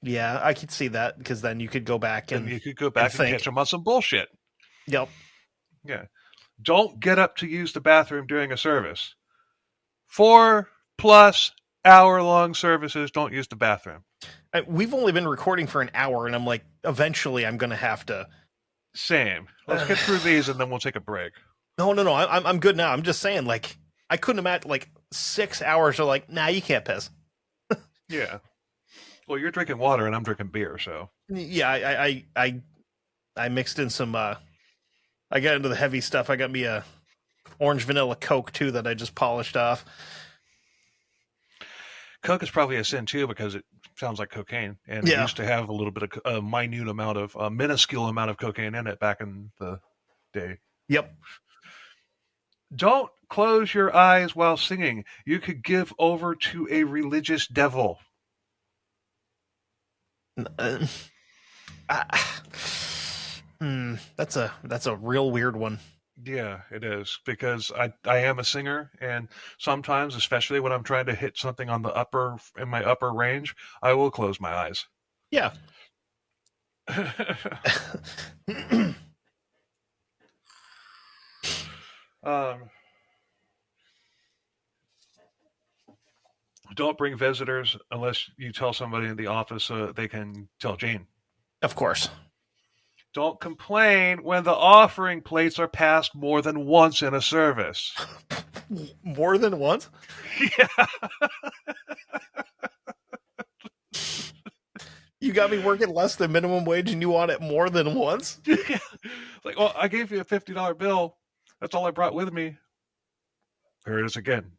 Yeah, I could see that, because then you could go back and catch them on some bullshit. Yep. Yeah. Don't get up to use the bathroom during a service. 4+ hour-long services, don't use the bathroom. We've only been recording for an hour, and I'm like, eventually I'm going to have to. Same. Let's get through these, and then we'll take a break. No. I'm good now. I'm just saying, like, I couldn't imagine, like, 6 hours are like, nah, you can't piss. Yeah. Well, you're drinking water, and I'm drinking beer, so. Yeah, I mixed in some, I got into the heavy stuff. I got me a orange vanilla Coke, too, that I just polished off. Coke is probably a sin, too, because it sounds like cocaine. And it used to have a little bit of a minuscule amount of cocaine in it back in the day. Yep. Don't close your eyes while singing. You could give over to a religious devil. That's a real weird one. Yeah, it is, because I am a singer, and sometimes, especially when I'm trying to hit something in my upper range, I will close my eyes. Yeah. Don't bring visitors unless you tell somebody in the office so they can tell Jane. Of course. Don't complain when the offering plates are passed more than once in a service. More than once? Yeah. You got me working less than minimum wage and you want it more than once? Yeah. Like, well, I gave you a $50 bill. That's all I brought with me. Here it is again.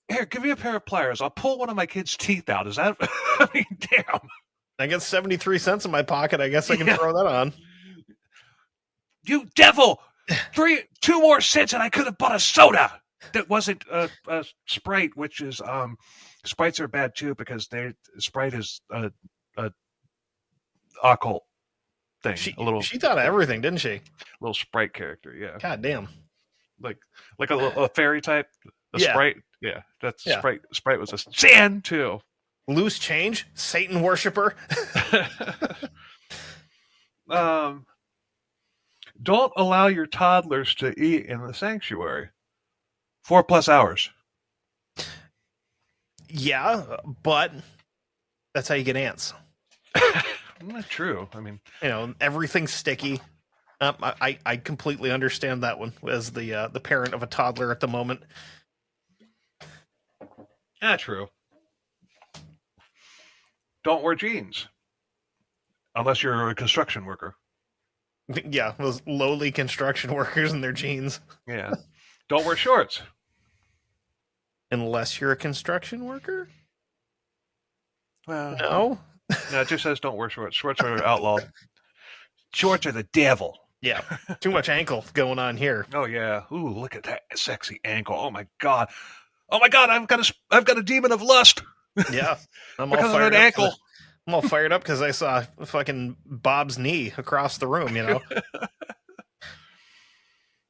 Here, give me a pair of pliers. I'll pull one of my kids' teeth out. Is that... I mean, damn. I got 73 cents in my pocket. I guess I can throw that on. You devil! 2 more cents and I could have bought a soda. That wasn't a Sprite, which is... Sprites are bad, too, because Sprite is a occult thing. She thought of everything, didn't she? Little Sprite character, yeah. God damn. Like a fairy type? Sprite? Yeah, Sprite. Sprite was a sin, too. Loose change? Satan worshiper? Don't allow your toddlers to eat in the sanctuary. 4+ hours. Yeah, but that's how you get ants. Not true. I mean, Everything's sticky. I completely understand that one as the parent of a toddler at the moment. not true. Don't wear jeans unless you're a construction worker. Yeah, those lowly construction workers in their jeans. Yeah. Don't wear shorts. Unless you're a construction worker? Well, No? no, it just says don't wear shorts. Shorts are outlawed. Shorts are the devil. Yeah. Too much ankle going on here. Oh yeah. Ooh, look at that sexy ankle. Oh my god. Oh my god, I've got a demon of lust. Yeah. I'm all Because of fired an up. ankle. I'm all fired up because I saw fucking Bob's knee across the room,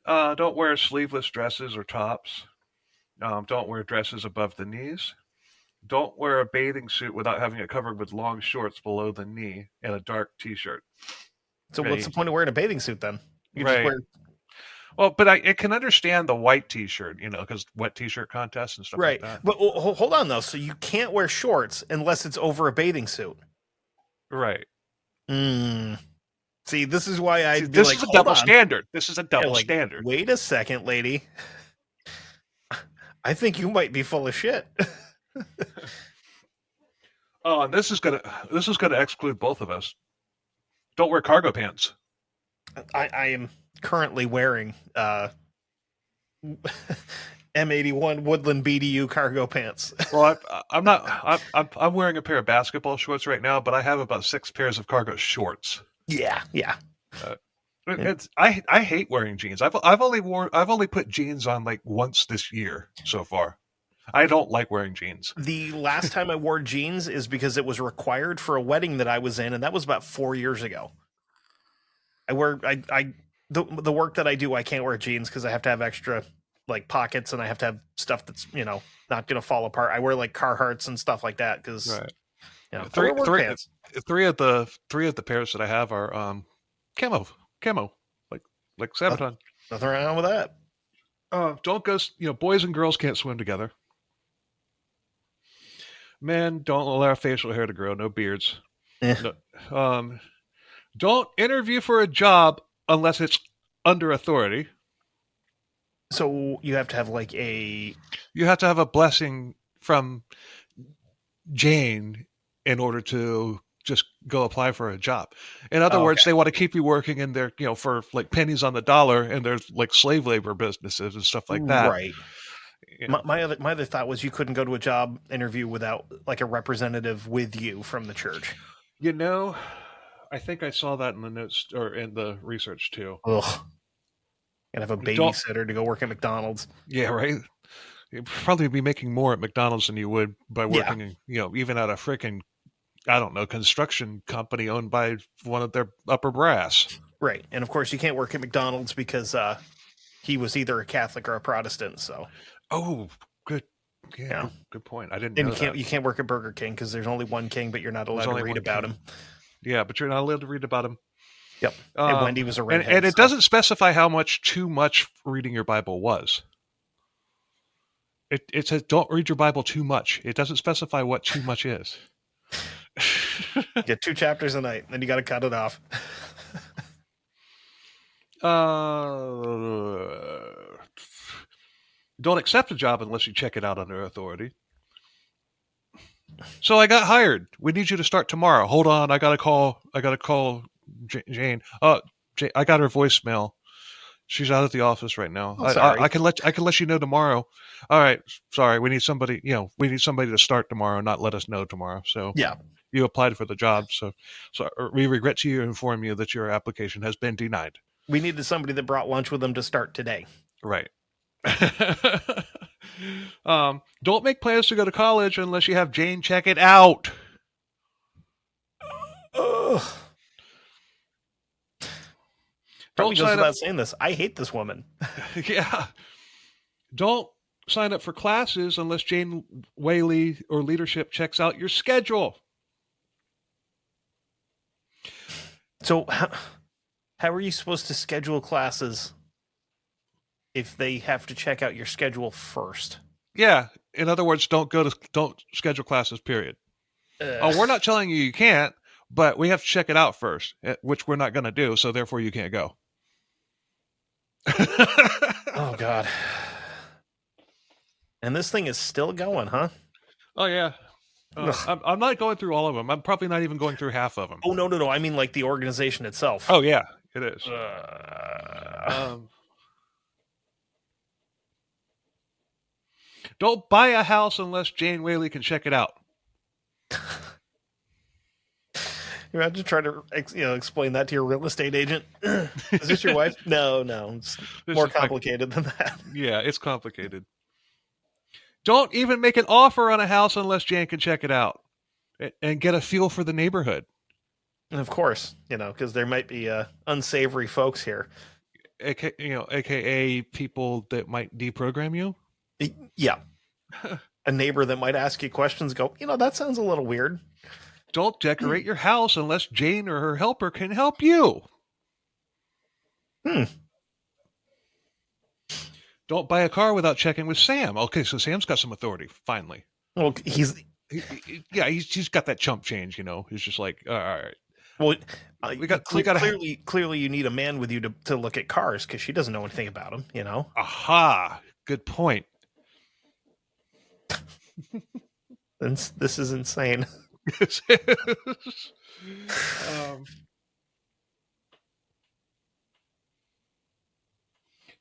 Don't wear sleeveless dresses or tops. Don't wear dresses above the knees. Don't wear a bathing suit without having it covered with long shorts below the knee and a dark t-shirt. So what's the point of wearing a bathing suit then? You just Right. wear Well, but I can understand the white t-shirt, because wet t-shirt contests and stuff right. like that. But hold on though. So you can't wear shorts unless it's over a bathing suit. Right. See, this is why I'd be This like, is a hold double on. standard. This is a Yeah, double like, standard. Wait a second, lady. I think you might be full of shit. Oh, and this is gonna exclude both of us. Don't wear cargo pants. I am currently wearing M81 Woodland BDU cargo pants. Well, I'm not. I'm wearing a pair of basketball shorts right now, but I have about 6 pairs of cargo shorts. Yeah. I hate wearing jeans. I've only put jeans on like once this year so far. I don't like wearing jeans. The last time I wore jeans is because it was required for a wedding that I was in, and that was about 4 years ago. The work that I do, I can't wear jeans because I have to have extra like pockets, and I have to have stuff that's not gonna fall apart. I wear like Carhartts and stuff like that because right. I wear work pants. Three of the pairs that I have are camo, like Sabaton. Nothing wrong with that. Don't go. Boys and girls can't swim together. Men don't allow facial hair to grow. No beards. No, don't interview for a job unless it's under authority. So you have to have You have to have a blessing from Jane in order to just go apply for a job. In other words, they want to keep you working in their, for like pennies on the dollar, and there's like slave labor businesses and stuff like that. Right. My other thought was you couldn't go to a job interview without like a representative with you from the church. I think I saw that in the notes or in the research too. Ugh. And have a babysitter to go work at McDonald's. Yeah, right. You'd probably be making more at McDonald's than you would by working, even at a freaking, I don't know, construction company owned by one of their upper brass. Right. And of course you can't work at McDonald's because he was either a Catholic or a Protestant. So. Oh, good. Yeah. Good point. I didn't know that. You can't work at Burger King because there's only one king, but you're not allowed to read about him. Yeah, but you're not allowed to read about him. Yep. And Wendy was a redhead. And it doesn't specify how much too much reading your Bible was. It says don't read your Bible too much. It doesn't specify what too much is. Get 2 chapters a night, then you got to cut it off. Don't accept a job unless you check it out under authority. So I got hired. We need you to start tomorrow. Hold on, I gotta call Jane. Jane, I got her voicemail. She's out at the office right now. I can let you know tomorrow. All right. Sorry, we need somebody. We need somebody to start tomorrow, not let us know tomorrow. So yeah, you applied for the job. So we regret to inform you that your application has been denied. We needed somebody that brought lunch with them to start today. Right. Don't make plans to go to college unless you have Jane check it out. Probably goes without saying this. I hate this woman. Yeah. Don't sign up for classes unless Jane Whaley or leadership checks out your schedule. So how are you supposed to schedule classes if they have to check out your schedule first? Yeah. In other words, don't schedule classes, period. Oh, we're not telling you can't, but we have to check it out first, which we're not going to do, so therefore you can't go. Oh, God. And this thing is still going, huh? Oh, yeah. I'm not going through all of them. I'm probably not even going through half of them. Oh, no. I mean, like the organization itself. Oh, yeah, it is. Don't buy a house unless Jane Whaley can check it out. You have to try to explain that to your real estate agent. Is this your wife? No, it's more complicated than that. Yeah, it's complicated. Don't even make an offer on a house unless Jane can check it out and get a feel for the neighborhood. And of course, because there might be unsavory folks here. AKA people that might deprogram you. Yeah. A neighbor that might ask you questions, go, that sounds a little weird. Don't decorate your house unless Jane or her helper can help you. Don't buy a car without checking with Sam. Okay, so Sam's got some authority, finally. Well, he's got that chump change, He's just like, all right. Well, clearly you need a man with you to look at cars because she doesn't know anything about them, Aha, good point. This is insane.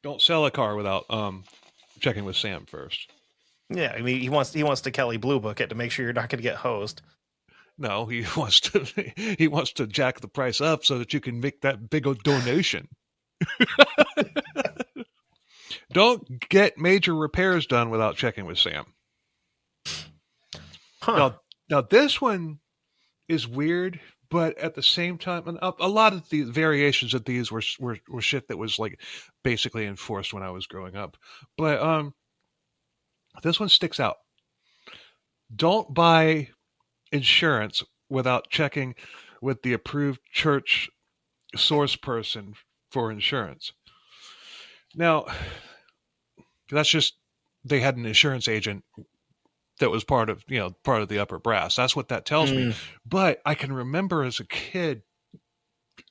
Don't sell a car without checking with Sam first. Yeah, I mean he wants to Kelly Blue Book it to make sure you're not going to get hosed. No, he wants to jack the price up so that you can make that big old donation. Don't get major repairs done without checking with Sam. Huh. Now this one is weird, but at the same time, a lot of the variations of these were shit that was like basically enforced when I was growing up. But this one sticks out. Don't buy insurance without checking with the approved church source person for insurance. Now, that's just they had an insurance agent that was part of the upper brass. That's what that tells me. But I can remember as a kid,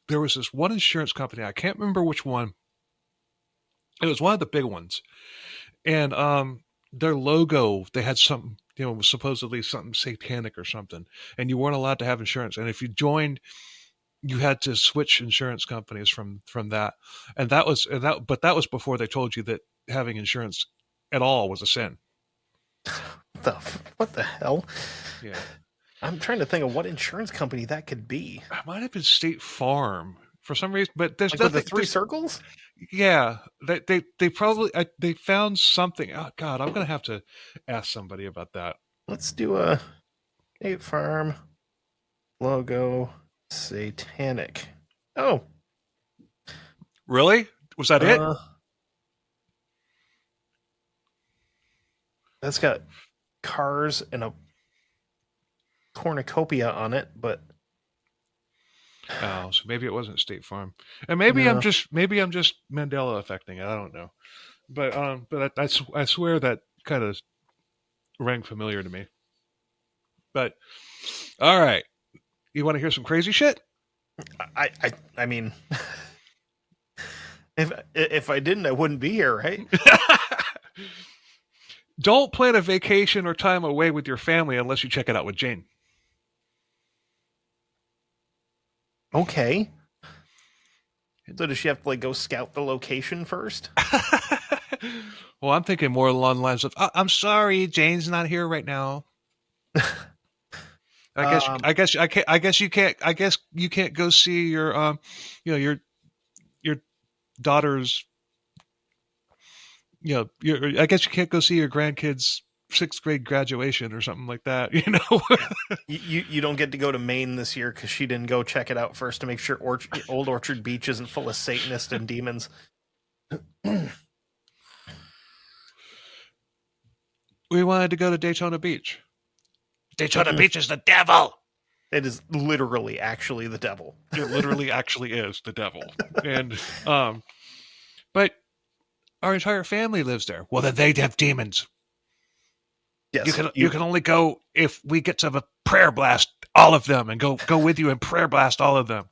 there was this one insurance company. I can't remember which one. It was one of the big ones. And their logo, they had something, was supposedly something satanic or something. And you weren't allowed to have insurance. And if you joined, you had to switch insurance companies from that. And that was before they told you that having insurance at all was a sin. What the hell? Yeah. I'm trying to think of what insurance company that could be. It might have been State Farm for some reason, but there's nothing. The three circles? Yeah, they probably they found something. Oh God, I'm gonna have to ask somebody about that. Let's do a State Farm logo satanic. Oh, really? Was that it? That's got cars and a cornucopia on it, but oh, so maybe it wasn't State Farm, and maybe I'm just Mandela affecting it. I don't know, but I swear that kind of rang familiar to me. But all right, you want to hear some crazy shit? I mean, if I didn't, I wouldn't be here, right? Don't plan a vacation or time away with your family unless you check it out with Jane. Okay. So does she have to go scout the location first? Well, I'm thinking more along the lines of, I'm sorry, Jane's not here right now. I guess you can't go see your your daughter's I guess you can't go see your grandkids' 6th grade graduation or something like that. You don't get to go to Maine this year because she didn't go check it out first to make sure Old Orchard Beach isn't full of Satanists and demons. We wanted to go to Daytona Beach. Daytona Beach is the devil. It is literally actually the devil. It literally actually is the devil. And but our entire family lives there. Well, then they'd have demons. Yes, You can only go if we get to the prayer blast all of them and go with you and prayer blast all of them.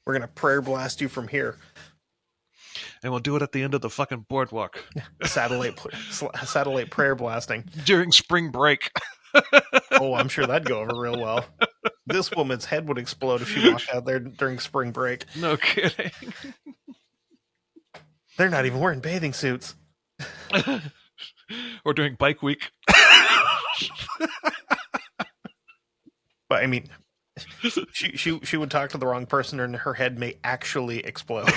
We're gonna prayer blast you from here. And we'll do it at the end of the fucking boardwalk. Satellite prayer blasting during spring break. Oh, I'm sure that'd go over real well. This woman's head would explode if she walked out there during spring break. No kidding. They're not even wearing bathing suits. Or during bike week. But I mean, she would talk to the wrong person, and her head may actually explode.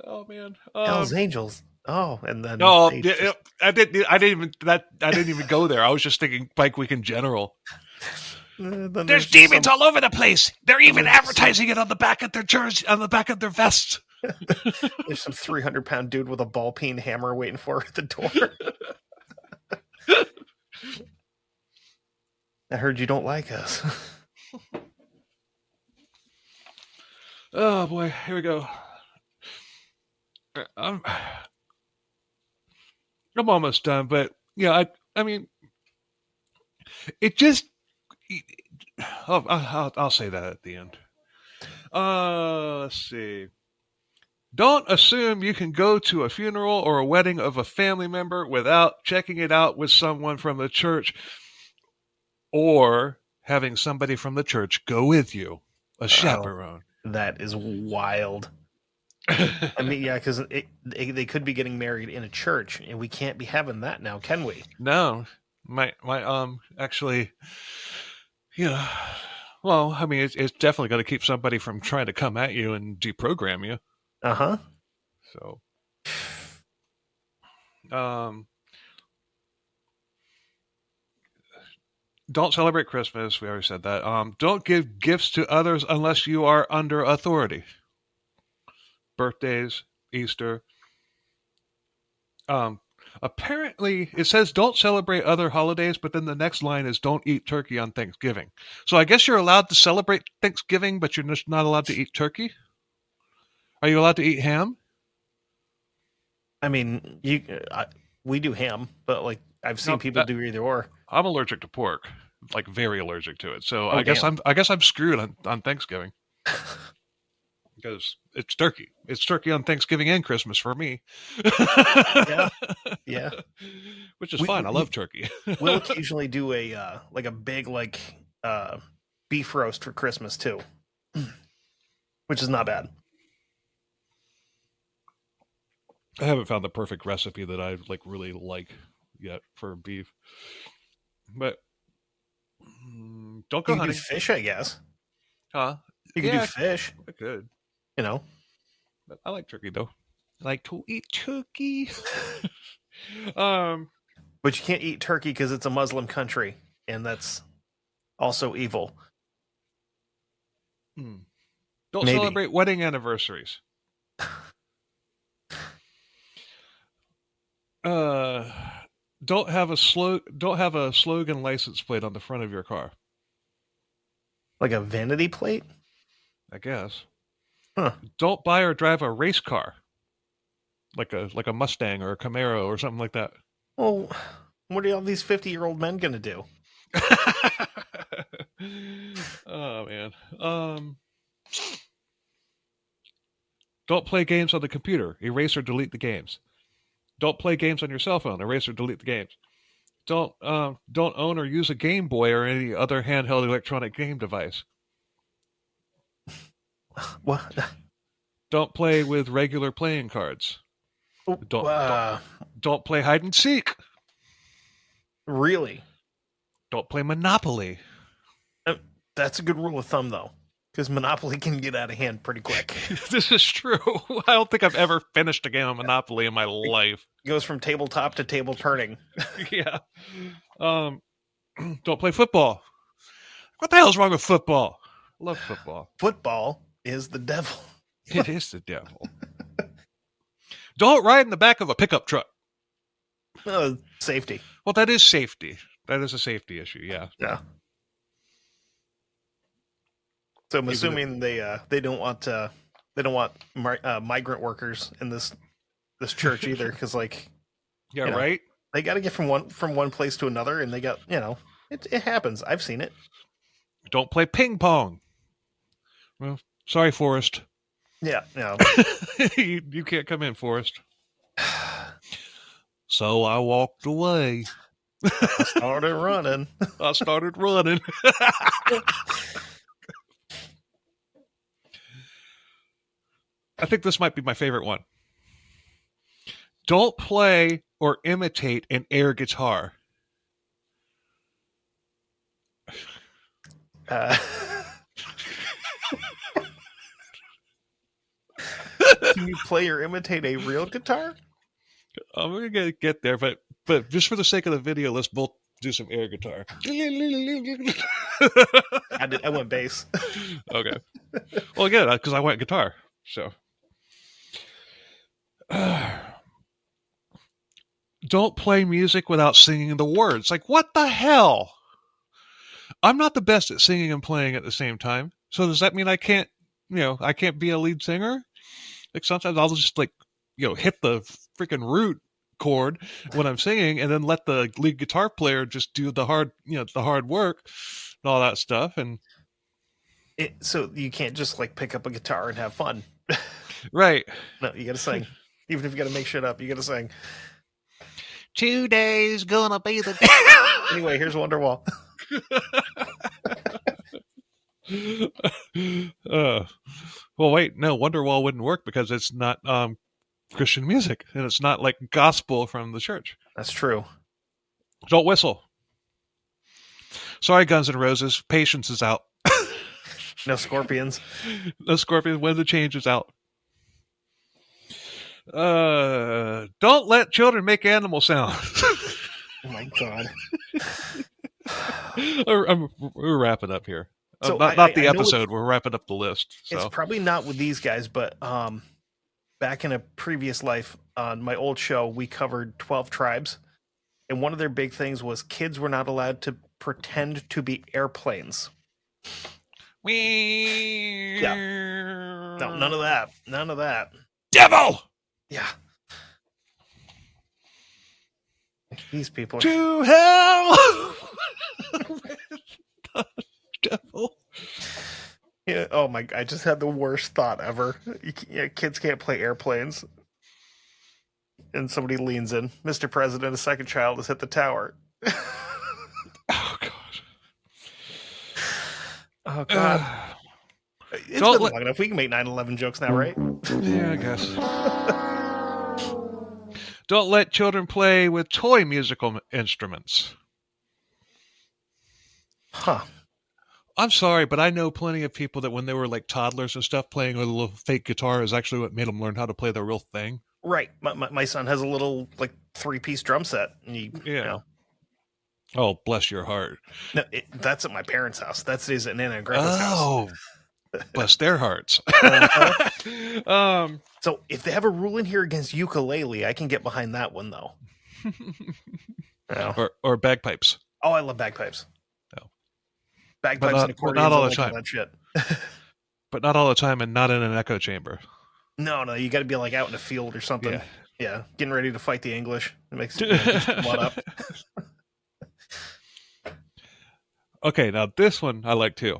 Oh man, Hell's Angels. Oh, and then I didn't even go there. I was just thinking bike week in general. There's demons all over the place. They're even advertising it on the back of their jersey, on the back of their vests. There's some 300-pound dude with a ball peen hammer waiting for her at the door. I heard you don't like us. Oh boy, here we go. I'm almost done, but yeah, I mean, it just. I'll say that at the end. Let's see. Don't assume you can go to a funeral or a wedding of a family member without checking it out with someone from the church or having somebody from the church go with you, a chaperone. That is wild. I mean, yeah, because they could be getting married in a church, and we can't be having that now, can we? No, my actually, yeah. Well, I mean, it's definitely going to keep somebody from trying to come at you and deprogram you. Uh-huh. So, don't celebrate Christmas. We already said that. Don't give gifts to others unless you are under authority. Birthdays, Easter. Apparently, it says don't celebrate other holidays, but then the next line is don't eat turkey on Thanksgiving. So I guess you're allowed to celebrate Thanksgiving, but you're just not allowed to eat turkey? Are you allowed to eat ham? I mean, we do ham, but like I've seen people do either or. I'm allergic to pork, like very allergic to it. So I guess I'm screwed on Thanksgiving. Because it's turkey. It's turkey on Thanksgiving and Christmas for me. Yeah. Which is fine. I love turkey. We'll occasionally do a big beef roast for Christmas too, which is not bad. I haven't found the perfect recipe that I really like yet for beef. But don't go hunting. Do fish, I guess. Huh? You can do fish. I could. You know. But I like turkey though. I like to eat turkey. But you can't eat turkey because it's a Muslim country, and that's also evil. Don't celebrate wedding anniversaries. Don't have a slogan license plate on the front of your car. Like a vanity plate? I guess. Huh. Don't buy or drive a race car. Like a Mustang or a Camaro or something like that. Well, what are all these 50-year-old men gonna do? Oh man. Don't play games on the computer. Erase or delete the games. Don't play games on your cell phone. Erase or delete the games. Don't own or use a Game Boy or any other handheld electronic game device. What? Don't play with regular playing cards. Don't play hide and seek. Really? Don't play Monopoly. That's a good rule of thumb, though, because Monopoly can get out of hand pretty quick. This is true. I don't think I've ever finished a game of Monopoly in my life. It goes from tabletop to table turning. Yeah. Don't play football. What the hell's wrong with football? I love football. Football is the devil. It is the devil. Don't ride in the back of a pickup truck. Safety. Well, that is safety. That is a safety issue. Yeah. Yeah. So I'm assuming they don't want migrant workers in this church either, because right. They got to get from one place to another, and they got it happens. I've seen it. Don't play ping pong. Well, sorry, Forrest. Yeah, no. you can't come in, Forrest. So I walked away. I started running. I think this might be my favorite one. Don't play or imitate an air guitar. Can you play or imitate a real guitar? I'm gonna get there, but just for the sake of the video, let's both do some air guitar. I went bass. Okay. Well, again, because I went guitar, so. Don't play music without singing the words. Like, what the hell? I'm not the best at singing and playing at the same time. So does that mean I can't be a lead singer? Like sometimes I'll just hit the freaking root chord when I'm singing and then let the lead guitar player just do the hard work and all that stuff. And so you can't just pick up a guitar and have fun. Right. No, you got to sing. Even if you got to make shit up, you got to sing. Today's gonna be the day. Anyway, here's Wonderwall. Well, wait, no, Wonderwall wouldn't work because it's not Christian music and it's not like gospel from the church. That's true. Don't whistle. Sorry, Guns N' Roses. Patience is out. No Scorpions. No Scorpions. When the change is out. Don't let children make animal sounds. Oh my god. We're wrapping up here. So not the episode. We're wrapping up the list. So. It's probably not with these guys, but back in a previous life on my old show, we covered 12 tribes, and one of their big things was kids were not allowed to pretend to be airplanes. Yeah. No, none of that. None of that. Devil. Yeah. These people. To hell. Devil. Yeah. Oh my! I just had the worst thought ever. Kids can't play airplanes. And somebody leans in. Mr. President, a second child has hit the tower. Oh god. Oh god. It's been long enough. We can make 9/11 jokes now, right? Yeah, I guess. Don't let children play with toy musical instruments. Huh. I'm sorry, but I know plenty of people that when they were like toddlers and stuff, playing with a little fake guitar is actually what made them learn how to play the real thing. Right. My son has a little 3-piece drum set. And Oh, bless your heart. No, that's at my parents' house. That's at Nana and Grandpa's house. Oh, bless their hearts. So if they have a rule in here against ukulele, I can get behind that one though. Or bagpipes. Oh, I love bagpipes. Oh. Bagpipes and accordions. But not all the time. That shit. But not all the time, and not in an echo chamber. No, you got to be out in a field or something. Yeah, getting ready to fight the English. It makes blood up. Okay, now this one I like too.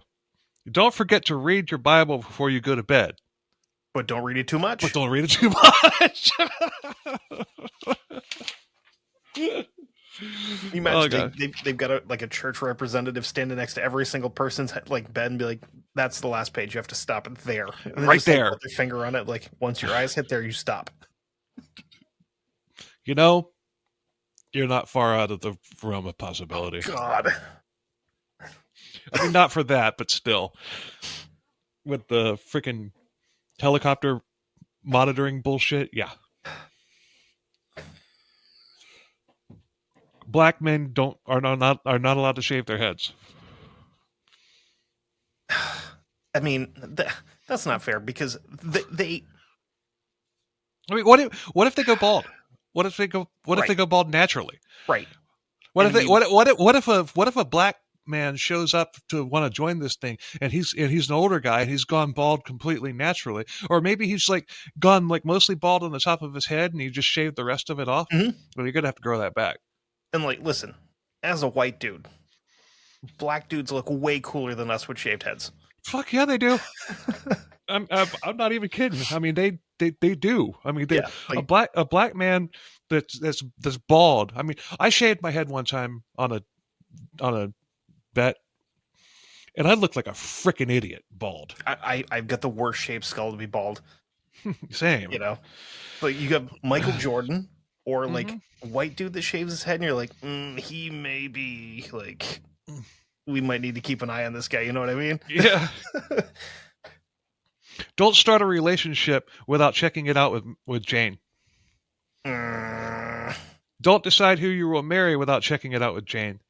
Don't forget to read your Bible before you go to bed. But don't read it too much. You imagine they've got a church representative standing next to every single person's bed and be like, "That's the last page. You have to stop it there." And right there. Put their finger on it. Once your eyes hit there, you stop. You're not far out of the realm of possibility. Oh, God. I mean, not for that, but still. With the freaking helicopter monitoring bullshit, yeah. Black men are not allowed to shave their heads. I mean, that's not fair because they. I mean, what if they go bald? What if they go bald naturally? Right. What if a black man shows up to want to join this thing and he's an older guy and he's gone bald completely naturally, or maybe he's gone mostly bald on the top of his head and he just shaved the rest of it off? Mm-hmm. Well, you're gonna have to grow that back. And like, listen, as a white dude, black dudes look way cooler than us with shaved heads. Fuck yeah, they do. I'm not even kidding. I mean, they do. I mean, Yeah, like, a black man that's bald. I mean, I shaved my head one time on a bet, and I looked like a freaking idiot bald. I've got the worst shaped skull to be bald. Same. You know, like you got Michael Jordan or like Mhm. white dude that shaves his head, and you're like, he may be like, we might need to keep an eye on this guy. You know what I mean? Yeah. Don't start a relationship without checking it out with Jane. Mm. Don't decide who you will marry without checking it out with Jane.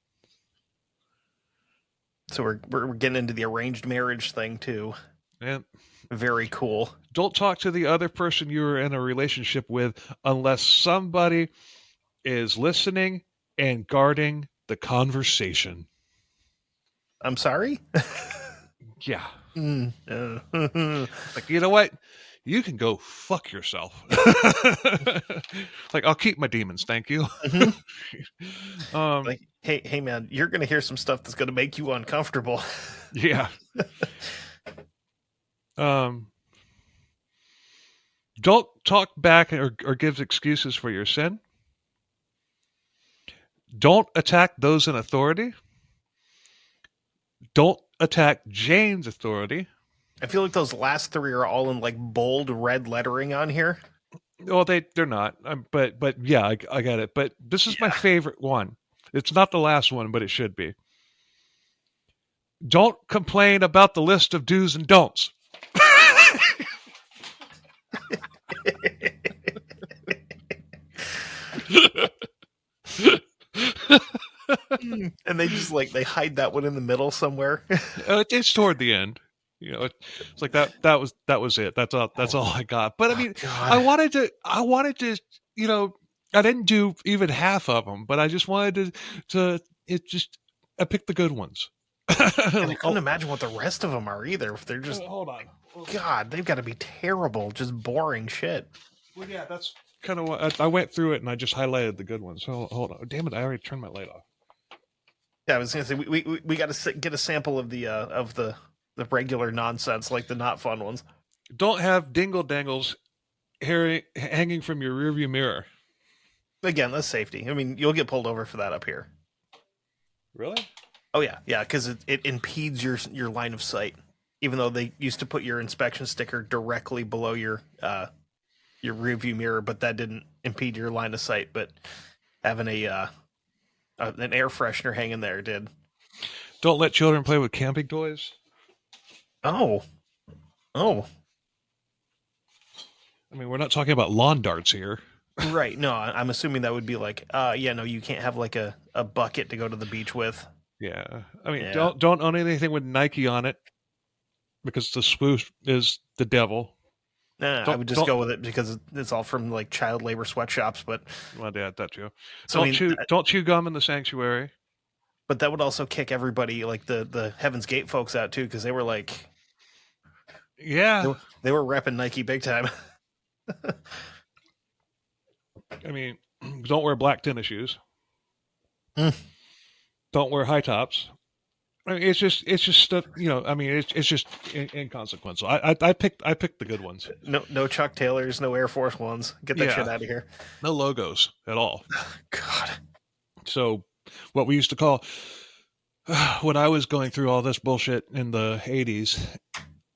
So we're getting into the arranged marriage thing too. And Very cool. don't talk to the other person you are in a relationship with unless somebody is listening and guarding the conversation. I'm sorry. Yeah. Mm. Like, you know what? You can go fuck yourself. Like, I'll keep my demons, thank you. Like, hey, man, you're gonna hear some stuff that's gonna make you uncomfortable. Yeah. Don't talk back or give excuses for your sin. Don't attack those in authority. Don't attack Jane's authority. I feel like those last three are all in like bold red lettering on here. Well, they're not. But yeah, I get it. But this is my favorite one. It's not the last one, but it should be. Don't complain about the list of do's and don'ts. And they just like they hide that one in the middle somewhere. It's toward the end. You know, it's like that was it. That's all I got. But I mean, God. I wanted to, you know, I didn't do even half of them, but I just wanted to I picked the good ones. And I couldn't imagine what the rest of them are either. If they're just hold on. God, they've got to be terrible, just boring shit. Well, yeah, that's kind of what I went through it, and I just highlighted the good ones. So hold on. Damn it! I already turned my light off. Yeah, I was gonna say we got to get a sample of the regular nonsense, like the not fun ones. Don't have dingle dangles hanging from your rearview mirror. Again, that's safety. I mean, you'll get pulled over for that up here. Really? Oh yeah, because it impedes your line of sight. Even though they used to put your inspection sticker directly below your rear view mirror, but that didn't impede your line of sight. But having an air freshener hanging there did. Don't let children play with camping toys. Oh. I mean, we're not talking about lawn darts here. Right. No, I'm assuming that would be like, no, you can't have like a bucket to go to the beach with. Yeah. I mean, Yeah. don't own anything with Nike on it because the swoosh is the devil. Nah, I would just go with it because it's all from like child labor sweatshops. But well, yeah, that too. So don't chew gum in the sanctuary. But that would also kick everybody, like the Heaven's Gate folks, out too, because they were like, yeah, they were repping Nike big time. I mean, don't wear black tennis shoes. Mm. Don't wear high tops. I mean, it's just stuff, you know. I mean, it's just inconsequential. I picked the good ones. No Chuck Taylors, no Air Force Ones. Get that shit out of here. No logos at all. God. So, what we used to call when I was going through all this bullshit in the 80s,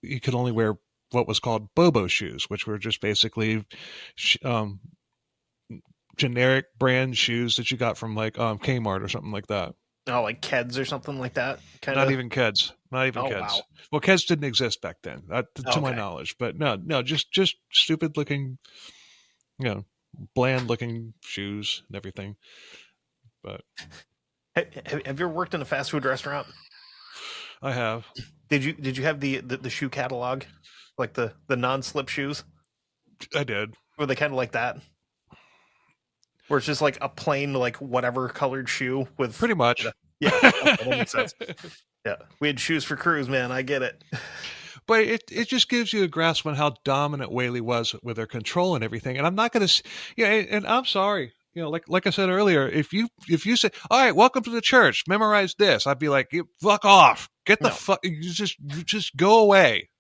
you could only wear what was called Bobo shoes, which were just basically generic brand shoes that you got from like Kmart or something like that. Oh, like Keds or something like that? Not even Keds. Not even Keds. Wow. Well, Keds didn't exist back then, to my knowledge. But no, just stupid looking, you know, bland looking shoes and everything. But have you ever worked in a fast food restaurant? I have. Did you have the shoe catalog, like the non-slip shoes? I did. Were they kind of like that? Where it's just like a plain, like whatever colored shoe with pretty much. Yeah, that makes sense. Yeah, we had shoes for crews, man. I get it. But it just gives you a grasp on how dominant Whaley was with her control and everything. And I'm not going to, and I'm sorry. like I said earlier, if you say, all right, welcome to the church, memorize this, I'd be like, fuck off, get the No. fuck, you just go away.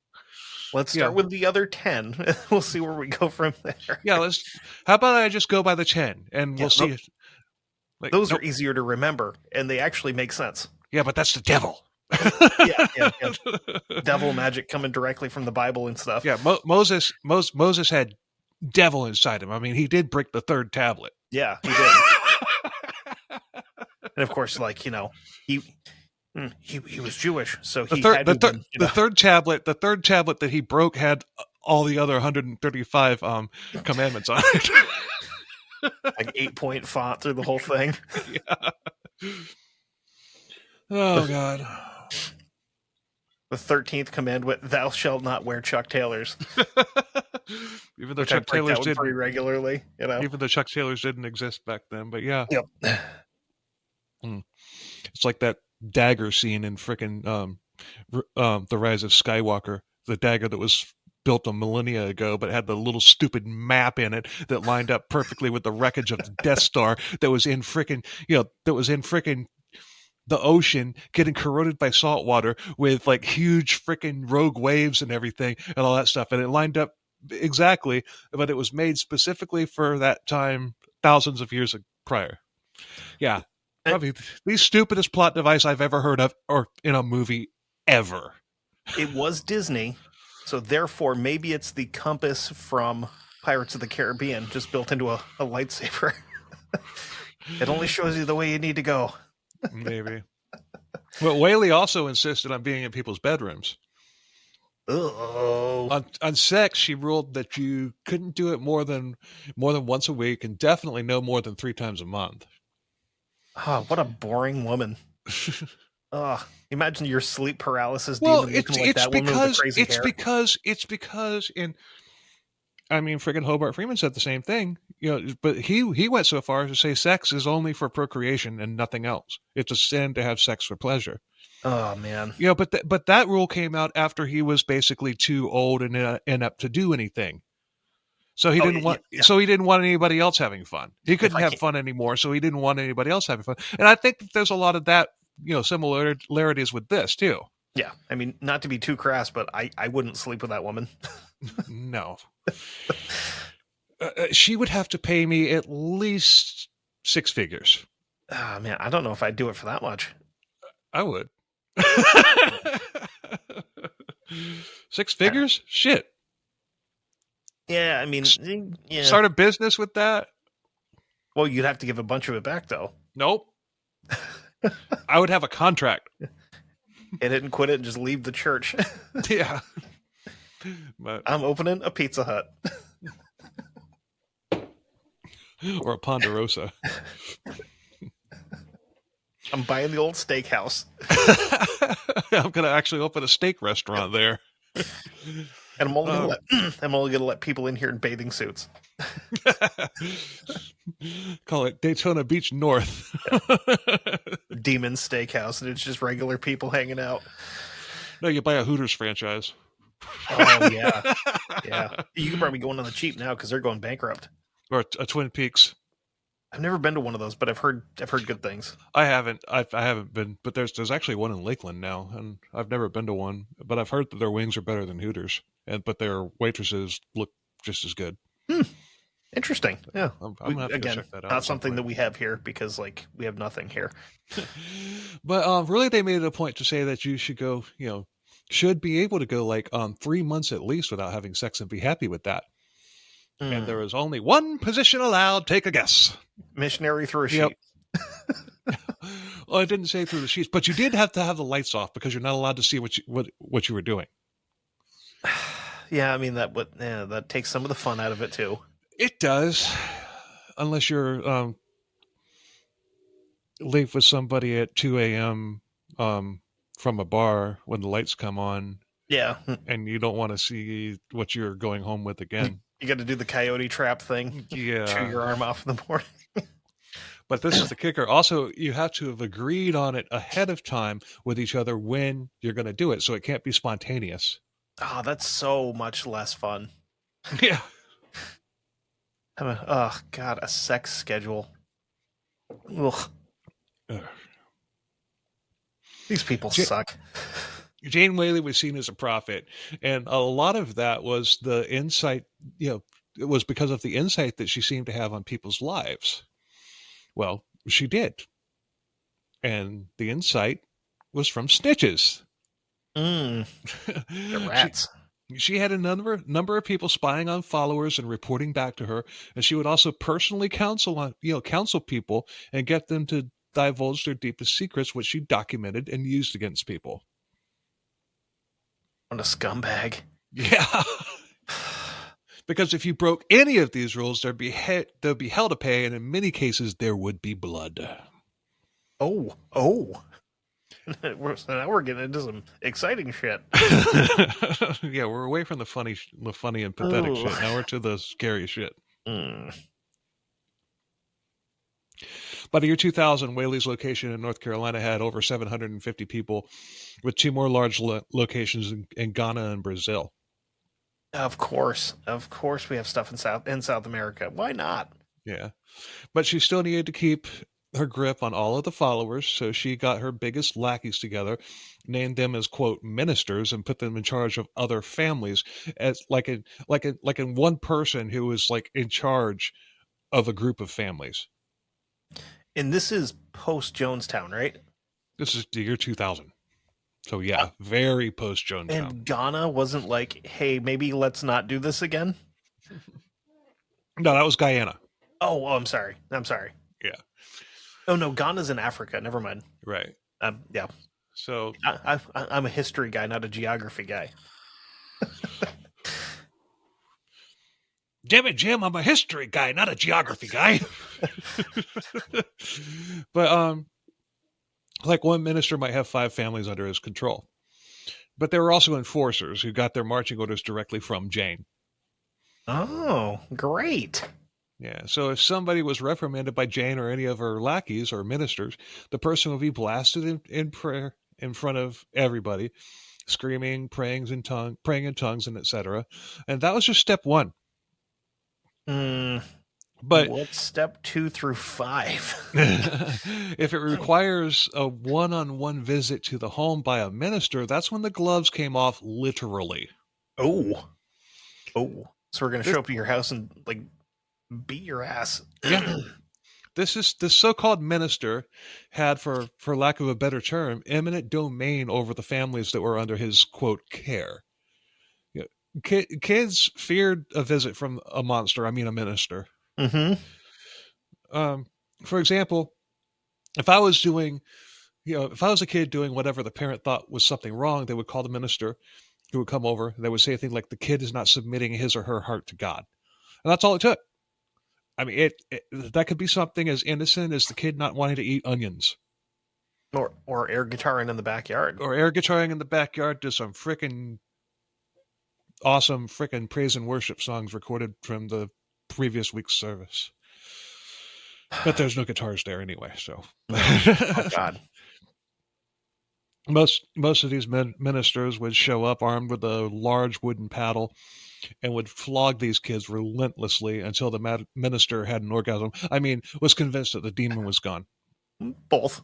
Let's start with the other 10. We'll see where we go from there. Yeah, how about I just go by the 10 and we'll see. Like, those are easier to remember, and they actually make sense. Yeah, but that's the devil. yeah. Devil magic coming directly from the Bible and stuff. Yeah, Moses had devil inside him. I mean, he did break the third tablet. Yeah, he did. And of course, like, he was Jewish, so he had the third tablet that he broke had all the other 135 commandments on it. Like 8-point font through the whole thing. Yeah. Oh God. The 13th commandment: "Thou shalt not wear Chuck Taylors." Even though Chuck Taylors did pretty regularly, Even though Chuck Taylors didn't exist back then, but yeah. Yep. It's like that dagger scene in frickin' The Rise of Skywalker. The dagger that was built a millennia ago, but had the little stupid map in it that lined up perfectly with the wreckage of the Death Star that was in frickin' the ocean, getting corroded by salt water with like huge frickin' rogue waves and everything and all that stuff. And it lined up exactly, but it was made specifically for that time, thousands of years prior. Yeah. Probably the stupidest plot device I've ever heard of or in a movie ever. It was Disney, so therefore maybe it's the compass from Pirates of the Caribbean just built into a lightsaber. It only shows you the way you need to go. Maybe. But Whaley also insisted on being in people's bedrooms. Uh-oh. On sex, she ruled that you couldn't do it more than once a week, and definitely no more than 3 times a month. Oh, what a boring woman. Imagine your sleep paralysis. Well, demon looking like that woman with the crazy hair. It's because friggin' Hobart Freeman said the same thing, but he went so far as to say sex is only for procreation and nothing else. It's a sin to have sex for pleasure. Oh man. But that rule came out after he was basically too old and inept to do anything. So he didn't want anybody else having fun. He couldn't have fun anymore, so he didn't want anybody else having fun. And I think that there's a lot of that, similarities with this too. Yeah, I mean, not to be too crass, but I wouldn't sleep with that woman. No. She would have to pay me at least 6 figures. Oh, man, I don't know if I'd do it for that much. I would. 6 figures? Shit. Yeah, I mean, Start a business with that? Well, you'd have to give a bunch of it back, though. Nope. I would have a contract. Hit it and quit it and just leave the church. Yeah. But I'm opening a Pizza Hut. Or a Ponderosa. I'm buying the old steakhouse. I'm going to actually open a steak restaurant there. And I'm only going to let people in here in bathing suits. Call it Daytona Beach North. Demon Steakhouse, and it's just regular people hanging out. No, you buy a Hooters franchise. Oh, yeah. Yeah. You can probably go on the cheap now because they're going bankrupt. Or a Twin Peaks. I've never been to one of those, but I've heard good things. I haven't been, but there's actually one in Lakeland now, and I've never been to one, but I've heard that their wings are better than Hooters, but their waitresses look just as good. Interesting. Yeah. I'm gonna have to go check that out. Not something that we have here because we have nothing here. But really, they made it a point to say that you should go, should be able to go 3 months at least without having sex and be happy with that. And there is only one position allowed. Take a guess. Missionary through a sheet. Well, I didn't say through the sheets, but you did have to have the lights off because you're not allowed to see what you were doing. Yeah, I mean that takes some of the fun out of it too. It does, unless you're leave with somebody at 2 a.m. From a bar when the lights come on. Yeah, and you don't want to see what you're going home with again. You got to do the coyote trap thing. Yeah. Chew your arm off in the morning. But this is the kicker. Also, you have to have agreed on it ahead of time with each other when you're going to do it. So it can't be spontaneous. Oh, that's so much less fun. Yeah. Oh God, a sex schedule. Ugh, Ugh. these people Ja- suck. Jane Whaley was seen as a prophet, and a lot of that was the insight. It was because of the insight that she seemed to have on people's lives. Well, she did, and the insight was from snitches. Mm, the she rats. she had a number of people spying on followers and reporting back to her, and she would also personally counsel people and get them to divulge their deepest secrets, which she documented and used against people. What a scumbag. Yeah. Because if you broke any of these rules, there'd be hell to pay, and in many cases there would be blood. Oh. So now we're getting into some exciting shit. Yeah, we're away from the funny and pathetic Ooh. shit. Now we're to the scary shit. Mm. By the year 2000, Whaley's location in North Carolina had over 750 people, with two more large locations in Ghana and Brazil. Of course, we have stuff in South America. Why not? Yeah, but she still needed to keep her grip on all of the followers, so she got her biggest lackeys together, named them as quote ministers, and put them in charge of other families as like in one person who was like in charge of a group of families. And this is post Jonestown, right? This is the year 2000. So yeah, very post Jonestown. And Ghana wasn't like, hey, maybe let's not do this again. No, that was Guyana. Oh, I'm sorry. Yeah. Oh no, Ghana's in Africa. Never mind. Right. Yeah. So I'm a history guy, not a geography guy. damn it, Jim, I'm a history guy, not a geography guy. But like one minister might have 5 families under his control. But there were also enforcers who got their marching orders directly from Jane. Oh, great. Yeah, so if somebody was reprimanded by Jane or any of her lackeys or ministers, the person would be blasted in prayer in front of everybody, screaming, praying in tongues, and etc. And that was just step 1. But what's step 2 through 5? if it requires a one-on-one visit to the home by a minister, that's when the gloves came off, literally. Oh. So we're gonna show up at your house and like beat your ass. Yeah. This so-called minister had, for lack of a better term, eminent domain over the families that were under his quote care. You know, kids feared a visit from a monster. I mean, a minister. Mm-hmm. For example, if I was a kid doing whatever the parent thought was something wrong, they would call the minister, who would come over. They would say a thing like, "The kid is not submitting his or her heart to God," and that's all it took. I mean, that could be something as innocent as the kid not wanting to eat onions. Or air guitaring in the backyard. Or air guitaring in the backyard to some frickin' awesome frickin' praise and worship songs recorded from the previous week's service. But there's no guitars there anyway, so. Oh, God. Most of these ministers would show up armed with a large wooden paddle and would flog these kids relentlessly until the minister had an orgasm. I mean, was convinced that the demon was gone. Both.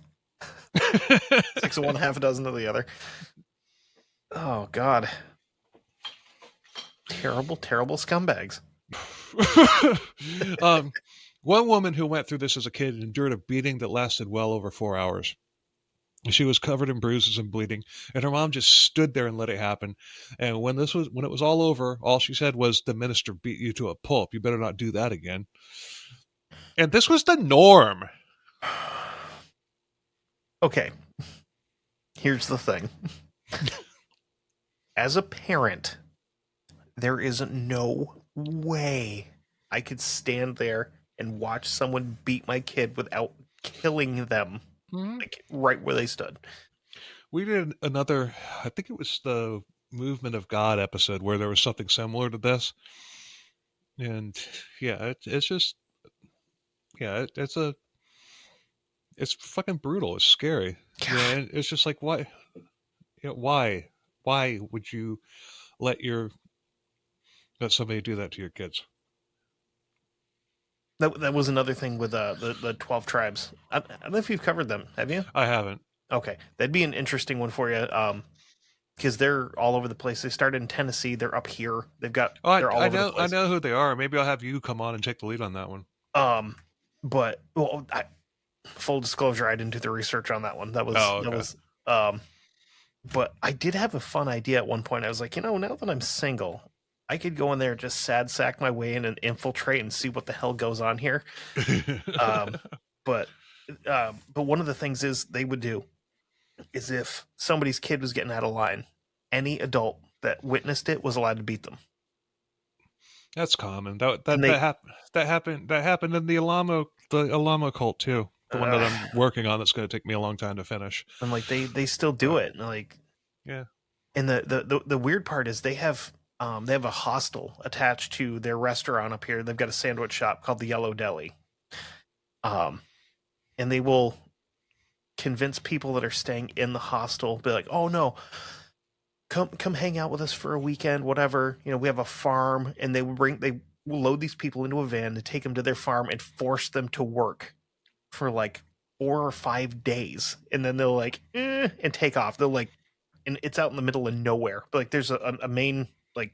6 of one, half a dozen of the other. Oh, God. Terrible, terrible scumbags. One woman who went through this as a kid endured a beating that lasted well over 4 hours. She was covered in bruises and bleeding, and her mom just stood there and let it happen. And when it was all over, all she said was, "The minister beat you to a pulp. You better not do that again." And this was the norm. Okay. Here's the thing. As a parent, there is no way I could stand there and watch someone beat my kid without killing them. Mm-hmm. Like right where they stood. We did another, I think it was the Movement of God episode where there was something similar to this. And yeah, it's just, yeah, it's fucking brutal. It's scary. Yeah, and it's just like, why would you let somebody do that to your kids? That was another thing with the 12 tribes. I don't know if you've covered them. Have you? I haven't. Okay, that'd be an interesting one for you. Because they're all over the place. They started in Tennessee. They're up here. Oh, They're all I over the know. I place. know who they are. Maybe I'll have you come on and take the lead on that one. But well, full disclosure, I didn't do the research on that one. That Okay. was but I did have a fun idea at one point. I was like, now that I'm single, I could go in there and just sad sack my way in and infiltrate and see what the hell goes on here. Um, but one of the things is they would do is if somebody's kid was getting out of line, any adult that witnessed it was allowed to beat them. That's common. And they, That happened in the Alamo cult too. The one that I'm working on that's going to take me a long time to finish. and like they still do it. And like, Yeah. and the weird part is they have a hostel attached to their restaurant up here. They've got a sandwich shop called the Yellow Deli. And they will convince people that are staying in the hostel, be like, oh no, come hang out with us for a weekend, whatever. We have a farm, and they will load these people into a van to take them to their farm and force them to work for like 4 or 5 days, and then they'll like and take off. They'll like, and it's out in the middle of nowhere. But like there's a main like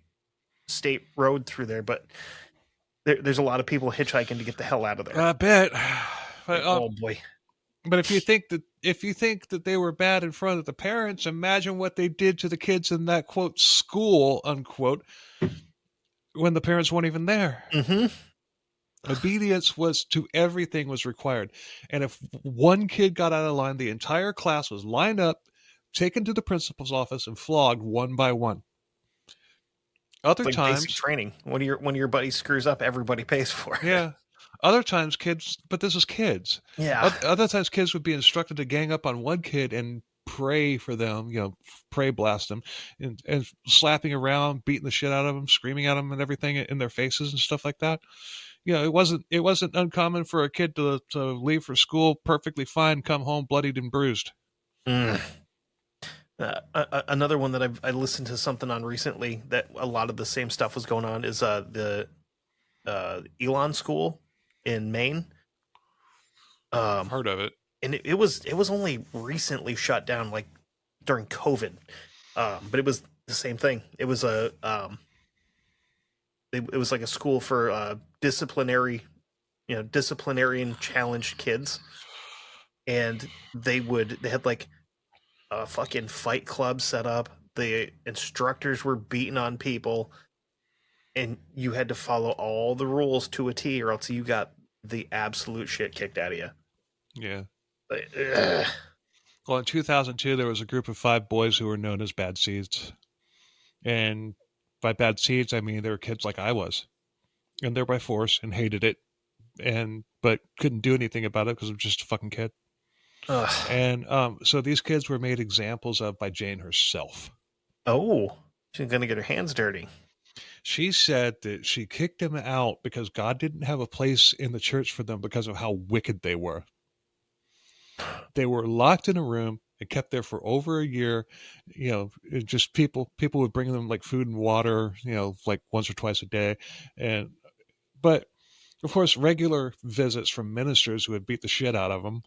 state road through there, but there's a lot of people hitchhiking to get the hell out of there. I bet. But, oh boy. But if you think that they were bad in front of the parents, imagine what they did to the kids in that quote school unquote when the parents weren't even there. Mm-hmm. Obedience to everything was required, and if one kid got out of line, the entire class was lined up, taken to the principal's office, and flogged one by one. Other like times, basic training. When your buddy screws up, everybody pays for it. Yeah. Other times, but this is kids. Yeah. Other times, kids would be instructed to gang up on one kid and pray for them, pray blast them, and slapping around, beating the shit out of them, screaming at them and everything in their faces and stuff like that. It wasn't uncommon for a kid to leave for school perfectly fine, come home bloodied and bruised. Another one that I listened to something on recently that a lot of the same stuff was going on is the Elon School in Maine. I've heard of it, and it was only recently shut down, like during COVID. But it was the same thing. It was it was like a school for disciplinarian challenged kids, and they had like a fucking fight club set up. The instructors were beating on people, and you had to follow all the rules to a T, or else you got the absolute shit kicked out of you. Yeah. Ugh. Well, in 2002, there was a group of 5 boys who were known as bad seeds. And by bad seeds, I mean they were kids like I was. And they're by force and hated it, but couldn't do anything about it because I'm just a fucking kid. Ugh. And so these kids were made examples of by Jane herself. Oh, she's going to get her hands dirty. She said that she kicked them out because God didn't have a place in the church for them because of how wicked they were. They were locked in a room and kept there for over a year. Just people would bring them like food and water, like once or twice a day. But of course, regular visits from ministers who would beat the shit out of them.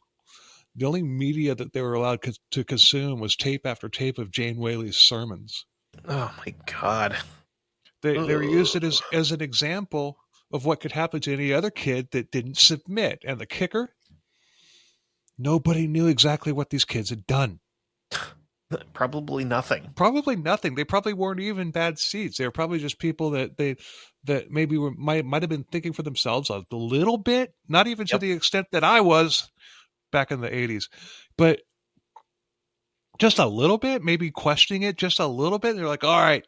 The only media that they were allowed to consume was tape after tape of Jane Whaley's sermons. Oh my God. They were used it as an example of what could happen to any other kid that didn't submit. And the kicker, nobody knew exactly what these kids had done. Probably nothing. They probably weren't even bad seeds. They were probably just people that maybe might have been thinking for themselves a little bit, not even to the extent that I was back in the 80s, but just a little bit, maybe questioning it just a little bit. They're like, all right.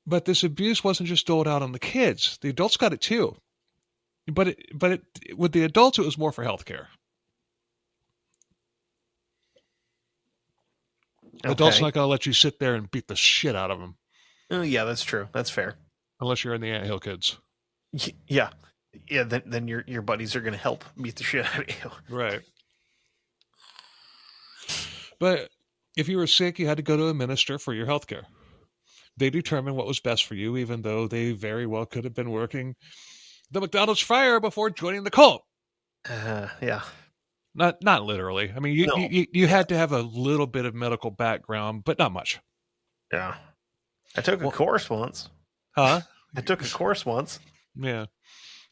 But this abuse wasn't just doled out on the kids. The adults got it too. But with the adults, it was more for healthcare. Okay. Adults not going to let you sit there and beat the shit out of them. Oh, yeah, that's true. That's fair. Unless you're in the anthill kids. Yeah. Then your buddies are going to help beat the shit out of you. Right. But if you were sick, you had to go to a minister for your health care. they determined what was best for you, even though they very well could have been working the McDonald's fryer before joining the cult. Yeah. Not literally. I mean, you No. you had to have a little bit of medical background, but not much. Yeah. I took a course once. Huh? I took a course once. Yeah.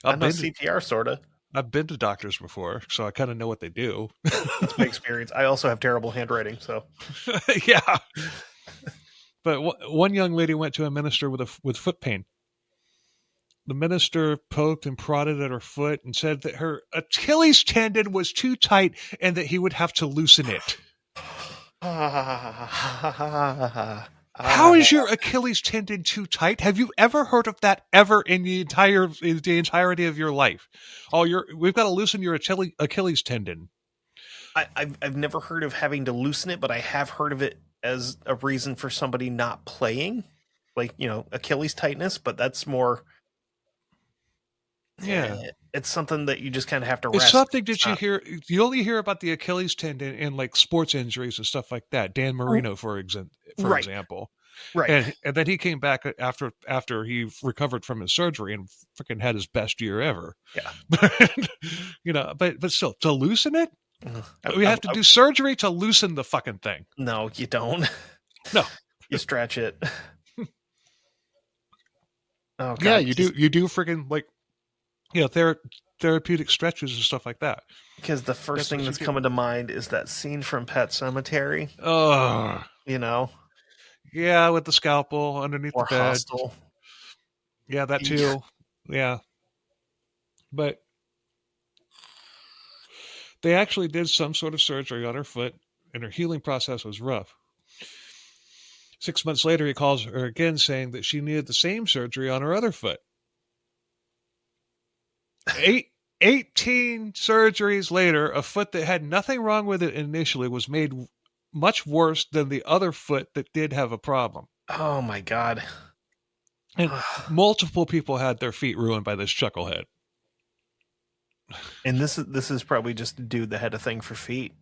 I know CPR, sort of. I've been to doctors before, so I kind of know what they do. That's my experience. I also have terrible handwriting, so. Yeah. But one young lady went to a minister with foot pain. The minister poked and prodded at her foot and said that her Achilles tendon was too tight and that he would have to loosen it. How is your Achilles tendon too tight? Have you ever heard of that ever in the entirety of your life? We've got to loosen your Achilles tendon. I've never heard of having to loosen it, but I have heard of it as a reason for somebody not playing, like, Achilles tightness. But that's more. Yeah, it's something that you just kind of have to rest. It's something that you only hear about the Achilles tendon in like sports injuries and stuff like that. Dan Marino, for example. Right. And then he came back after he recovered from his surgery and freaking had his best year ever. Yeah. But still, to loosen it, we have to do surgery to loosen the fucking thing. No, you don't. No. You stretch it. Oh, God. Yeah, you do. You do freaking like, therapeutic stretches and stuff like that. Because the first thing that's coming to mind is that scene from Pet Sematary. Oh. Yeah, with the scalpel underneath the bed. Hostile. Yeah, that too. Yeah. But they actually did some sort of surgery on her foot, and her healing process was rough. 6 months later, he calls her again, saying that she needed the same surgery on her other foot. 18 surgeries later, a foot that had nothing wrong with it initially was made much worse than the other foot that did have a problem. Oh, my God. And multiple people had their feet ruined by this chucklehead. And this is probably just a dude that had a thing for feet.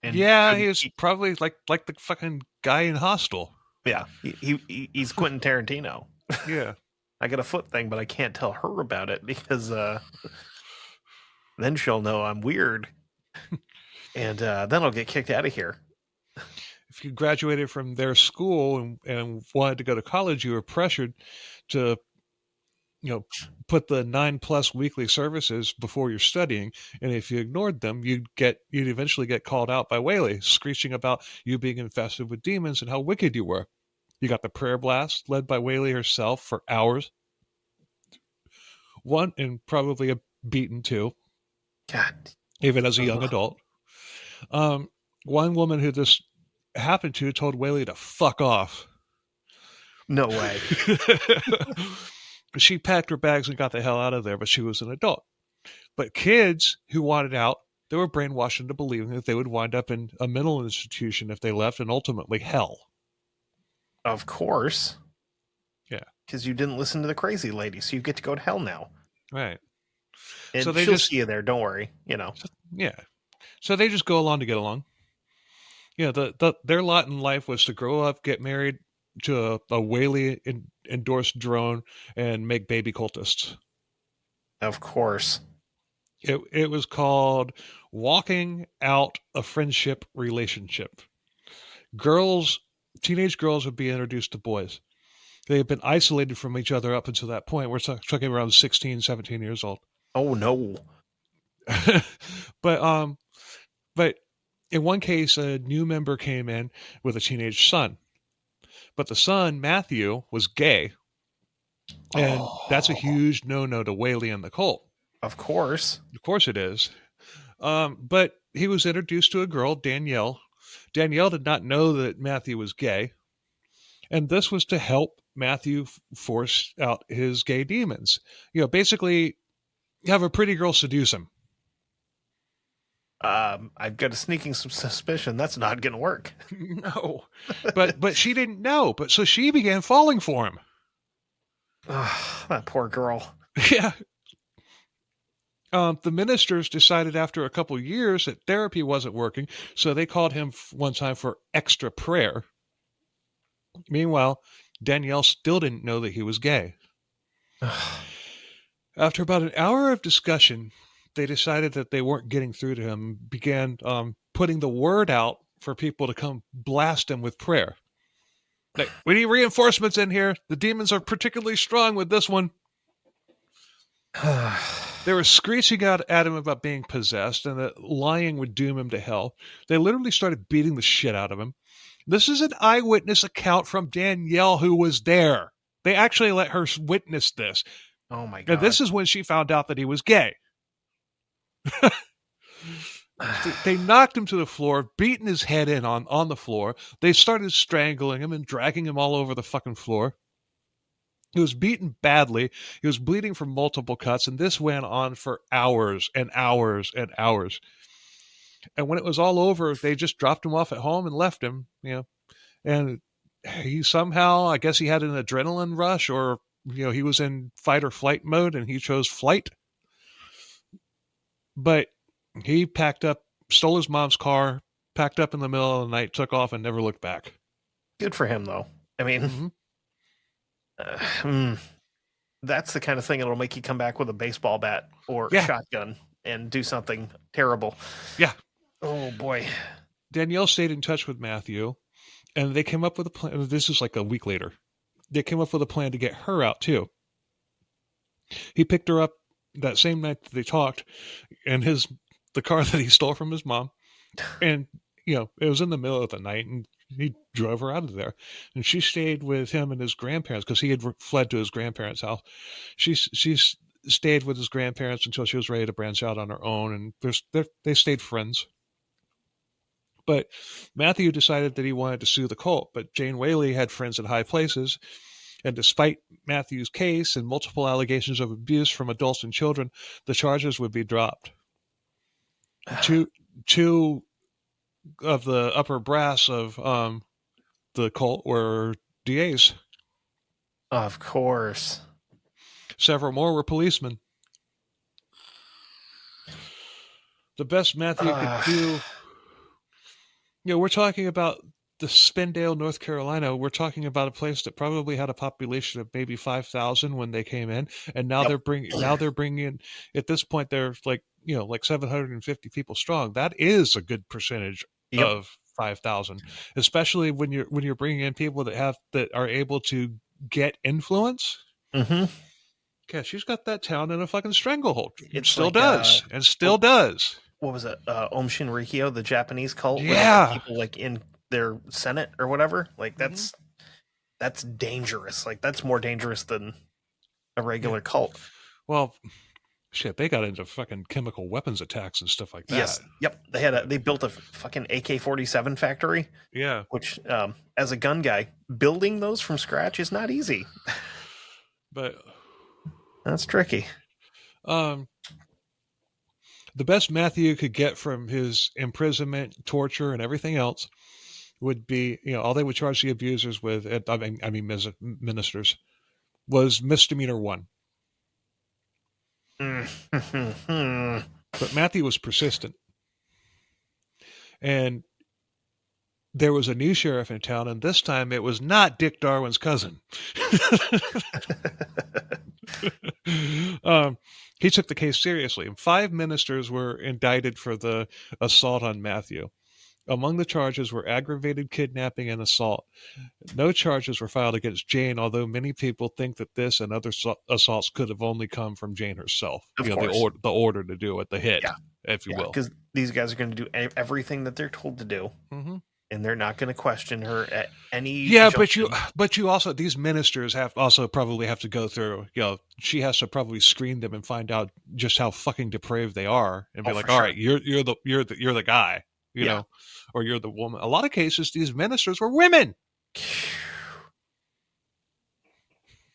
And he was probably like the fucking guy in Hostel. Yeah, he's Quentin Tarantino. Yeah. I got a foot thing, but I can't tell her about it because then she'll know I'm weird. And then I'll get kicked out of here. If you graduated from their school and wanted to go to college, you were pressured to, put the 9+ weekly services before you're studying. And if you ignored them, you'd eventually get called out by Whaley, screeching about you being infested with demons and how wicked you were. You got the prayer blast led by Whaley herself for hours. One, and probably a beaten too. God. Even as a young adult. One woman who this happened to told Whaley to fuck off. No way. She packed her bags and got the hell out of there, but she was an adult. But kids who wanted out, they were brainwashed into believing that they would wind up in a mental institution if they left, and ultimately hell. Of course. Yeah. Because you didn't listen to the crazy lady, so you get to go to hell now. Right. And so she'll see you there, don't worry. Yeah. So they just go along to get along. Their lot in life was to grow up, get married to a Whaley endorsed drone, and make baby cultists. Of course. It was called Walking Out a Friendship Relationship. Teenage girls would be introduced to boys. They had been isolated from each other up until that point. We're talking around 16, 17 years old. Oh, no. But in one case, a new member came in with a teenage son. But the son, Matthew, was gay. And that's a huge no-no to Whaley and the cult. Of course. Of course it is. But he was introduced to a girl, Danielle. Danielle did not know that Matthew was gay. And this was to help Matthew force out his gay demons. Basically, have a pretty girl seduce him. I've got a sneaking suspicion that's not going to work. No, but she didn't know. But so she began falling for him. That poor girl. Yeah. The ministers decided after a couple years that therapy wasn't working, so they called him one time for extra prayer. Meanwhile, Danielle still didn't know that he was gay. After about an hour of discussion, they decided that they weren't getting through to him and began putting the word out for people to come blast him with prayer. Like, we need reinforcements in here. The demons are particularly strong with this one. They were screeching out at him about being possessed and that lying would doom him to hell. They literally started beating the shit out of him. This is an eyewitness account from Danielle, who was there. They actually let her witness this. Oh my God. And this is when she found out that he was gay. They knocked him to the floor, beating his head in on the floor. They started strangling him and dragging him all over the fucking floor. He was beaten badly. He was bleeding from multiple cuts, and this went on for hours and hours and hours. And when it was all over, they just dropped him off at home and left him, And he somehow, I guess he had an adrenaline rush, or, he was in fight or flight mode and he chose flight. But he packed up, stole his mom's car, packed up in the middle of the night, took off and never looked back. Good for him, though. I mean, that's the kind of thing that'll make you come back with a baseball bat or a shotgun and do something terrible. Yeah. Oh, boy. Danielle stayed in touch with Matthew, and they came up with a plan. This is like a week later. They came up with a plan to get her out, too. He picked her up that same night that they talked in the car that he stole from his mom. And, it was in the middle of the night, and he drove her out of there. And she stayed with him and his grandparents because he had fled to his grandparents' house. She stayed with his grandparents until she was ready to branch out on her own, and they stayed friends. But Matthew decided that he wanted to sue the cult, but Jane Whaley had friends in high places, and despite Matthew's case and multiple allegations of abuse from adults and children, the charges would be dropped. Two of the upper brass of the cult were DAs. Of course. Several more were policemen. The best Matthew could do... we're talking about the Spindale, North Carolina. We're talking about a place that probably had a population of maybe 5,000 when they came in, and now they're bringing in, at this point they're like 750 people strong. That is a good percentage of 5,000, especially when you're bringing in people that are able to get influence. Mm-hmm. Yeah, she's got that town in a fucking stranglehold. It still does. What was it? Om Shinrikyo, the Japanese cult? Yeah. People in their Senate or whatever. That's dangerous. That's more dangerous than a regular cult. Well, shit, they got into fucking chemical weapons attacks and stuff like that. Yes. Yep. They built a fucking AK-47 factory. Yeah. Which, as a gun guy, building those from scratch is not easy. But that's tricky. The best Matthew could get from his imprisonment, torture, and everything else would be, all they would charge the abusers with, ministers, was misdemeanor 1. But Matthew was persistent. And there was a new sheriff in town, and this time it was not Dick Darwin's cousin. He took the case seriously, and 5 ministers were indicted for the assault on Matthew. Among the charges were aggravated kidnapping and assault. No charges were filed against Jane, although many people think that this and other assaults could have only come from Jane herself. Of course. The order to do it, the hit, if you will. Because these guys are going to do everything that they're told to do. Mm-hmm. And they're not going to question her at any. Yeah, but you also, these ministers probably have to go through. She has to probably screen them and find out just how fucking depraved they are, and be like, all right, you're the guy, you know, or you're the woman. A lot of cases, these ministers were women.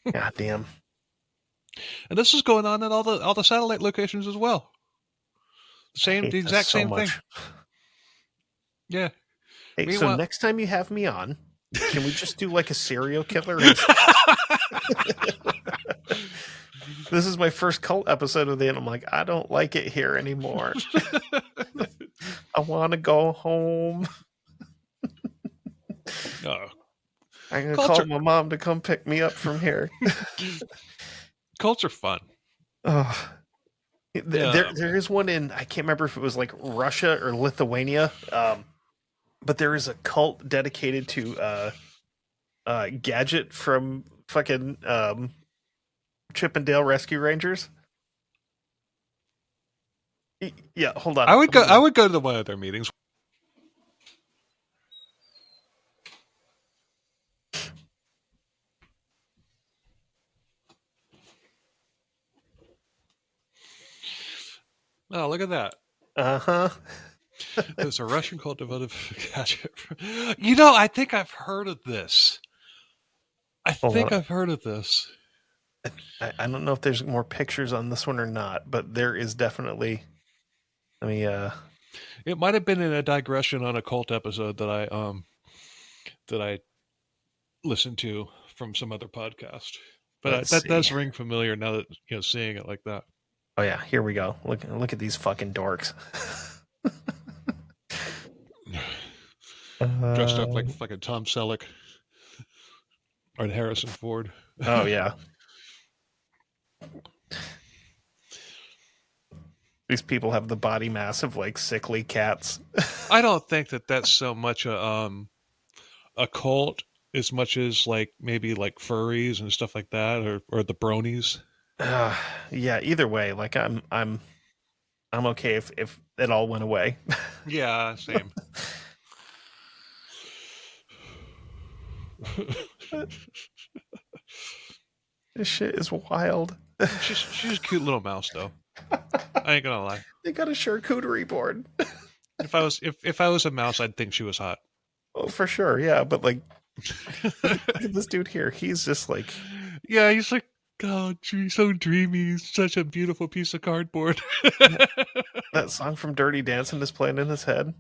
God damn. And this is going on at all the satellite locations as well. The exact same thing. Yeah. Hey, Meanwhile, so next time you have me on, can we just do a serial killer? This is my first cult episode of the end. I'm like, I don't like it here anymore. I want to go home. I'm gonna Cults call are, my mom to come pick me up from here. cults are fun. Oh, Yeah. there is one in, I can't remember if it was like Russia or Lithuania, but there is a cult dedicated to Gadget from fucking Chip and Dale Rescue Rangers. Yeah, hold on. I would go. I would go to one of their meetings. Oh, look at that! Uh-huh. There's a Russian cult devoted. You know, I think I've heard of this. I Hold think on. I've heard of this. I don't know if there's more pictures on this one or not, but there is definitely. Let me It might have been in a digression on a cult episode that I listened to from some other podcast. But let's that see. does ring familiar now that seeing it like that. Oh yeah, here we go. Look at these fucking dorks. Dressed up like fucking Tom Selleck or Harrison Ford. Oh yeah. These people have the body mass of like sickly cats. I don't think that that's so much a cult as much as like maybe like furries and stuff like that, or the bronies. Yeah, either way, like I'm okay if it all went away. Yeah, same. This shit is wild. she's a cute little mouse though. I ain't gonna lie. They got a charcuterie board. If I was a mouse, I'd think she was hot. Oh, for sure, yeah. But like, look at this dude here. He's just like, Yeah, he's like, oh, she's so dreamy. Such a beautiful piece of cardboard. that song from Dirty Dancing is playing in his head.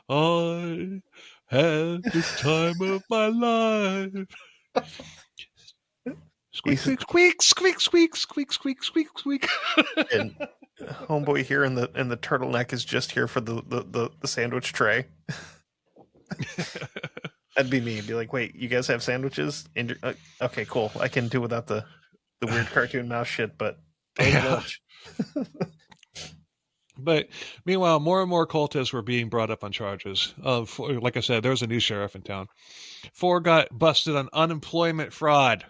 I had this time of my life. Squeak, squeak, squeak, squeak, squeak, squeak, squeak, squeak, squeak. And homeboy here in the turtleneck is just here for the sandwich tray. That'd be me. It'd be like, wait, you guys have sandwiches? And okay, cool. I can do without the weird cartoon mouse shit, but Yeah. But meanwhile, more and more cultists were being brought up on charges. Like I said, there was a new sheriff in town. 4 got busted on unemployment fraud.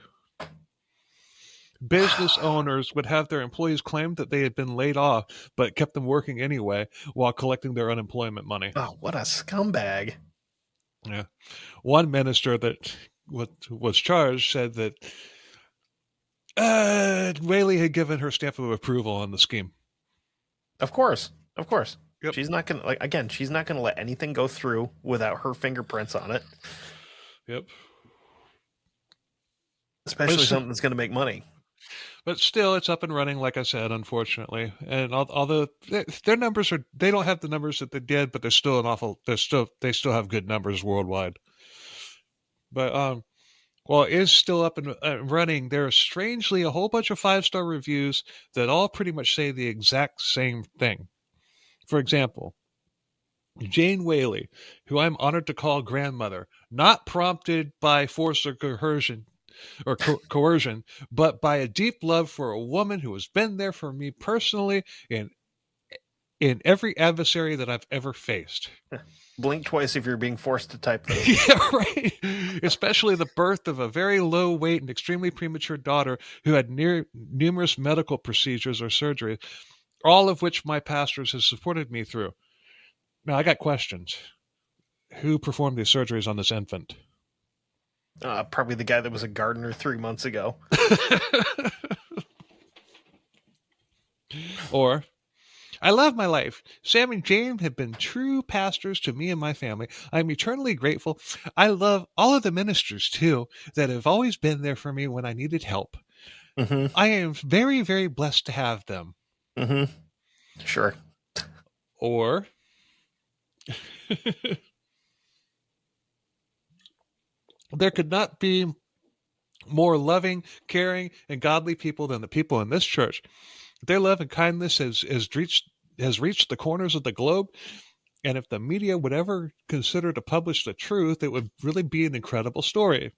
Business owners would have their employees claim that they had been laid off, but kept them working anyway while collecting their unemployment money. Oh, what a scumbag. Yeah. One minister that was charged said that Whaley had given her stamp of approval on the scheme. Of course. Yep. She's not gonna she's not gonna let anything go through without her fingerprints on it. Yep. Especially something that's gonna make money. But still, it's up and running, like I said, unfortunately. And although their numbers they don't have the numbers that they did, but they're still they still have good numbers worldwide. But while it is still up and running, there are strangely a whole bunch of 5-star reviews that all pretty much say the exact same thing. For example, Jane Whaley, who I'm honored to call grandmother, not prompted by force or coercion, but by a deep love for a woman who has been there for me personally in every adversary that I've ever faced. Blink twice if you're being forced to type those. Yeah, right. Especially the birth of a very low weight and extremely premature daughter who had numerous medical procedures or surgeries, all of which my pastors have supported me through. Now, I got questions. Who performed these surgeries on this infant? Probably the guy that was a gardener 3 months ago. Or, I love my life. Sam and Jane have been true pastors to me and my family. I'm eternally grateful. I love all of the ministers, too, that have always been there for me when I needed help. Mm-hmm. I am very, very blessed to have them. Mm-hmm. Sure. Or, there could not be more loving, caring, and godly people than the people in this church. Their love and kindness has reached the corners of the globe, And if the media would ever consider to publish the truth, it would really be an incredible story.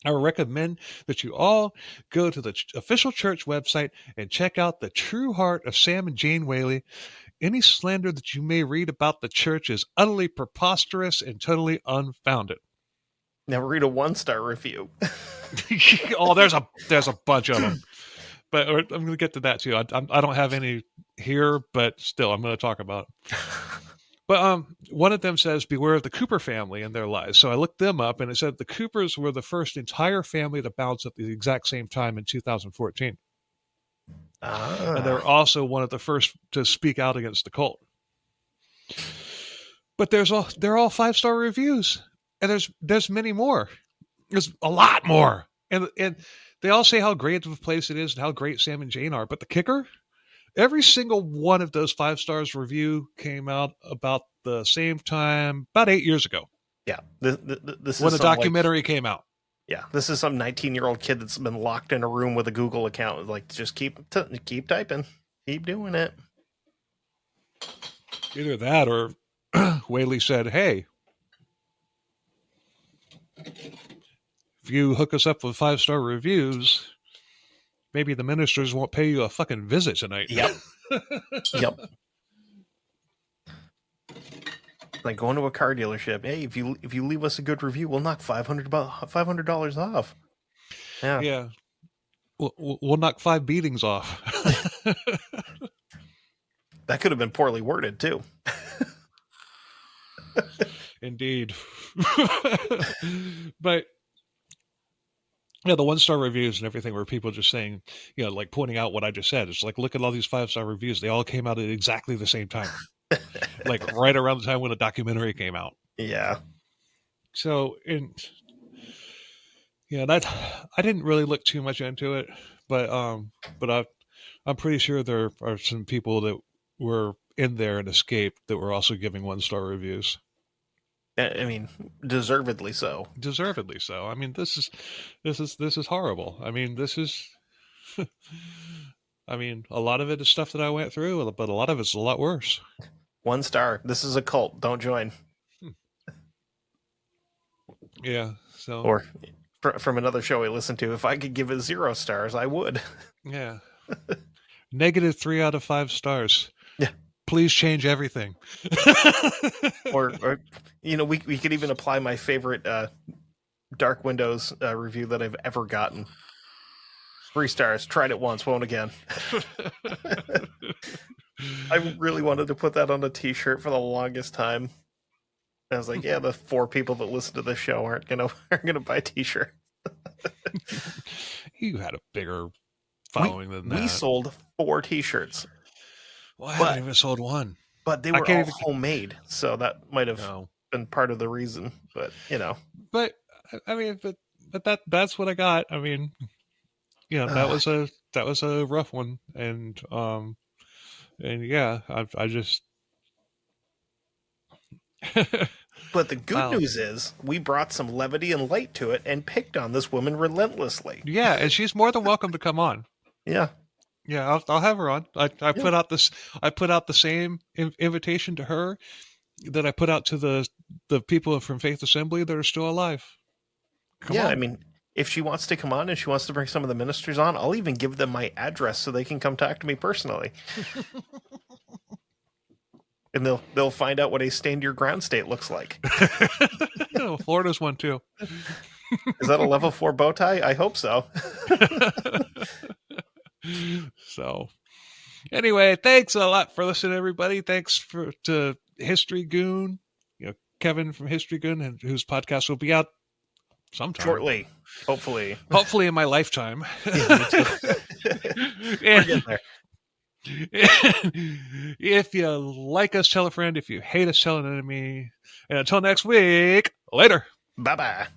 I would recommend that you all go to the official church website and check out the true heart of Sam and Jane Whaley. Any slander that you may read about the church is utterly preposterous and totally unfounded. Now read a 1-star review. Oh, there's a bunch of them. But I'm going to get to that too. I don't have any here, but still, I'm going to talk about it. But one of them says, beware of the Cooper family and their lies. So I looked them up, and it said the Coopers were the first entire family to bounce at the exact same time in 2014. And they're also one of the first to speak out against the cult. But they're all 5-star reviews, and there's many more. There's a lot more, and they all say how great of a place it is and how great Sam and Jane are. But the kicker, every single one of those 5 stars review came out about the same time, about 8 years ago. Yeah, this when is the documentary came out. Yeah, this is some 19-year-old kid that's been locked in a room with a Google account. Like, just keep typing, keep doing it. Either that or Whaley said, "Hey, if you hook us up with 5-star reviews, maybe the ministers won't pay you a fucking visit tonight." Yep. Yep. Like going to a car dealership. Hey, if you leave us a good review, we'll knock $500 off. Yeah. Yeah. We'll knock 5 beatings off. That could have been poorly worded too. Indeed. But yeah, the 1-star reviews and everything where people just saying, like pointing out what I just said. It's like, look at all these 5-star reviews. They all came out at exactly the same time. Like right around the time when the documentary came out. Yeah. So, I didn't really look too much into it, but I'm pretty sure there are some people that were in there and escaped that were also giving 1-star reviews. I mean, deservedly so. Deservedly so. I mean, this is horrible. I mean, this is. I mean, a lot of it is stuff that I went through, but a lot of it's a lot worse. 1 star. This is a cult. Don't join. Yeah. So. Or from another show we listened to, if I could give it 0 stars, I would. Yeah. -3 out of 5 stars. Yeah. Please change everything. or we could even apply my favorite Dark Windows review that I've ever gotten. 3 stars. Tried it once, won't again. I really wanted to put that on a t-shirt for the longest time. I was like, yeah, the 4 people that listen to this show aren't gonna buy a t-shirt. You had a bigger following than that. We sold 4 t-shirts. Well, I haven't even sold one. But they were all homemade, so that might have been part of the reason. But But I mean, but that's what I got. I mean, that was a rough one, and yeah, I just. But the good news is we brought some levity and light to it and picked on this woman relentlessly. Yeah, and she's more than welcome to come on. Yeah. Yeah, I'll have her on. I put out the same invitation to her that I put out to the people from Faith Assembly that are still alive. Come on. I mean, if she wants to come on and she wants to bring some of the ministers on, I'll even give them my address so they can come talk to me personally. And they'll find out what a stand your ground state looks like. Florida's one too. Is that a level 4 bow tie? I hope so. So, anyway, thanks a lot for listening, everybody. Thanks to History Goon, Kevin from History Goon, and whose podcast will be out sometime shortly, hopefully in my lifetime. If you like us, tell a friend. If you hate us, tell an enemy. And until next week, later. Bye-bye.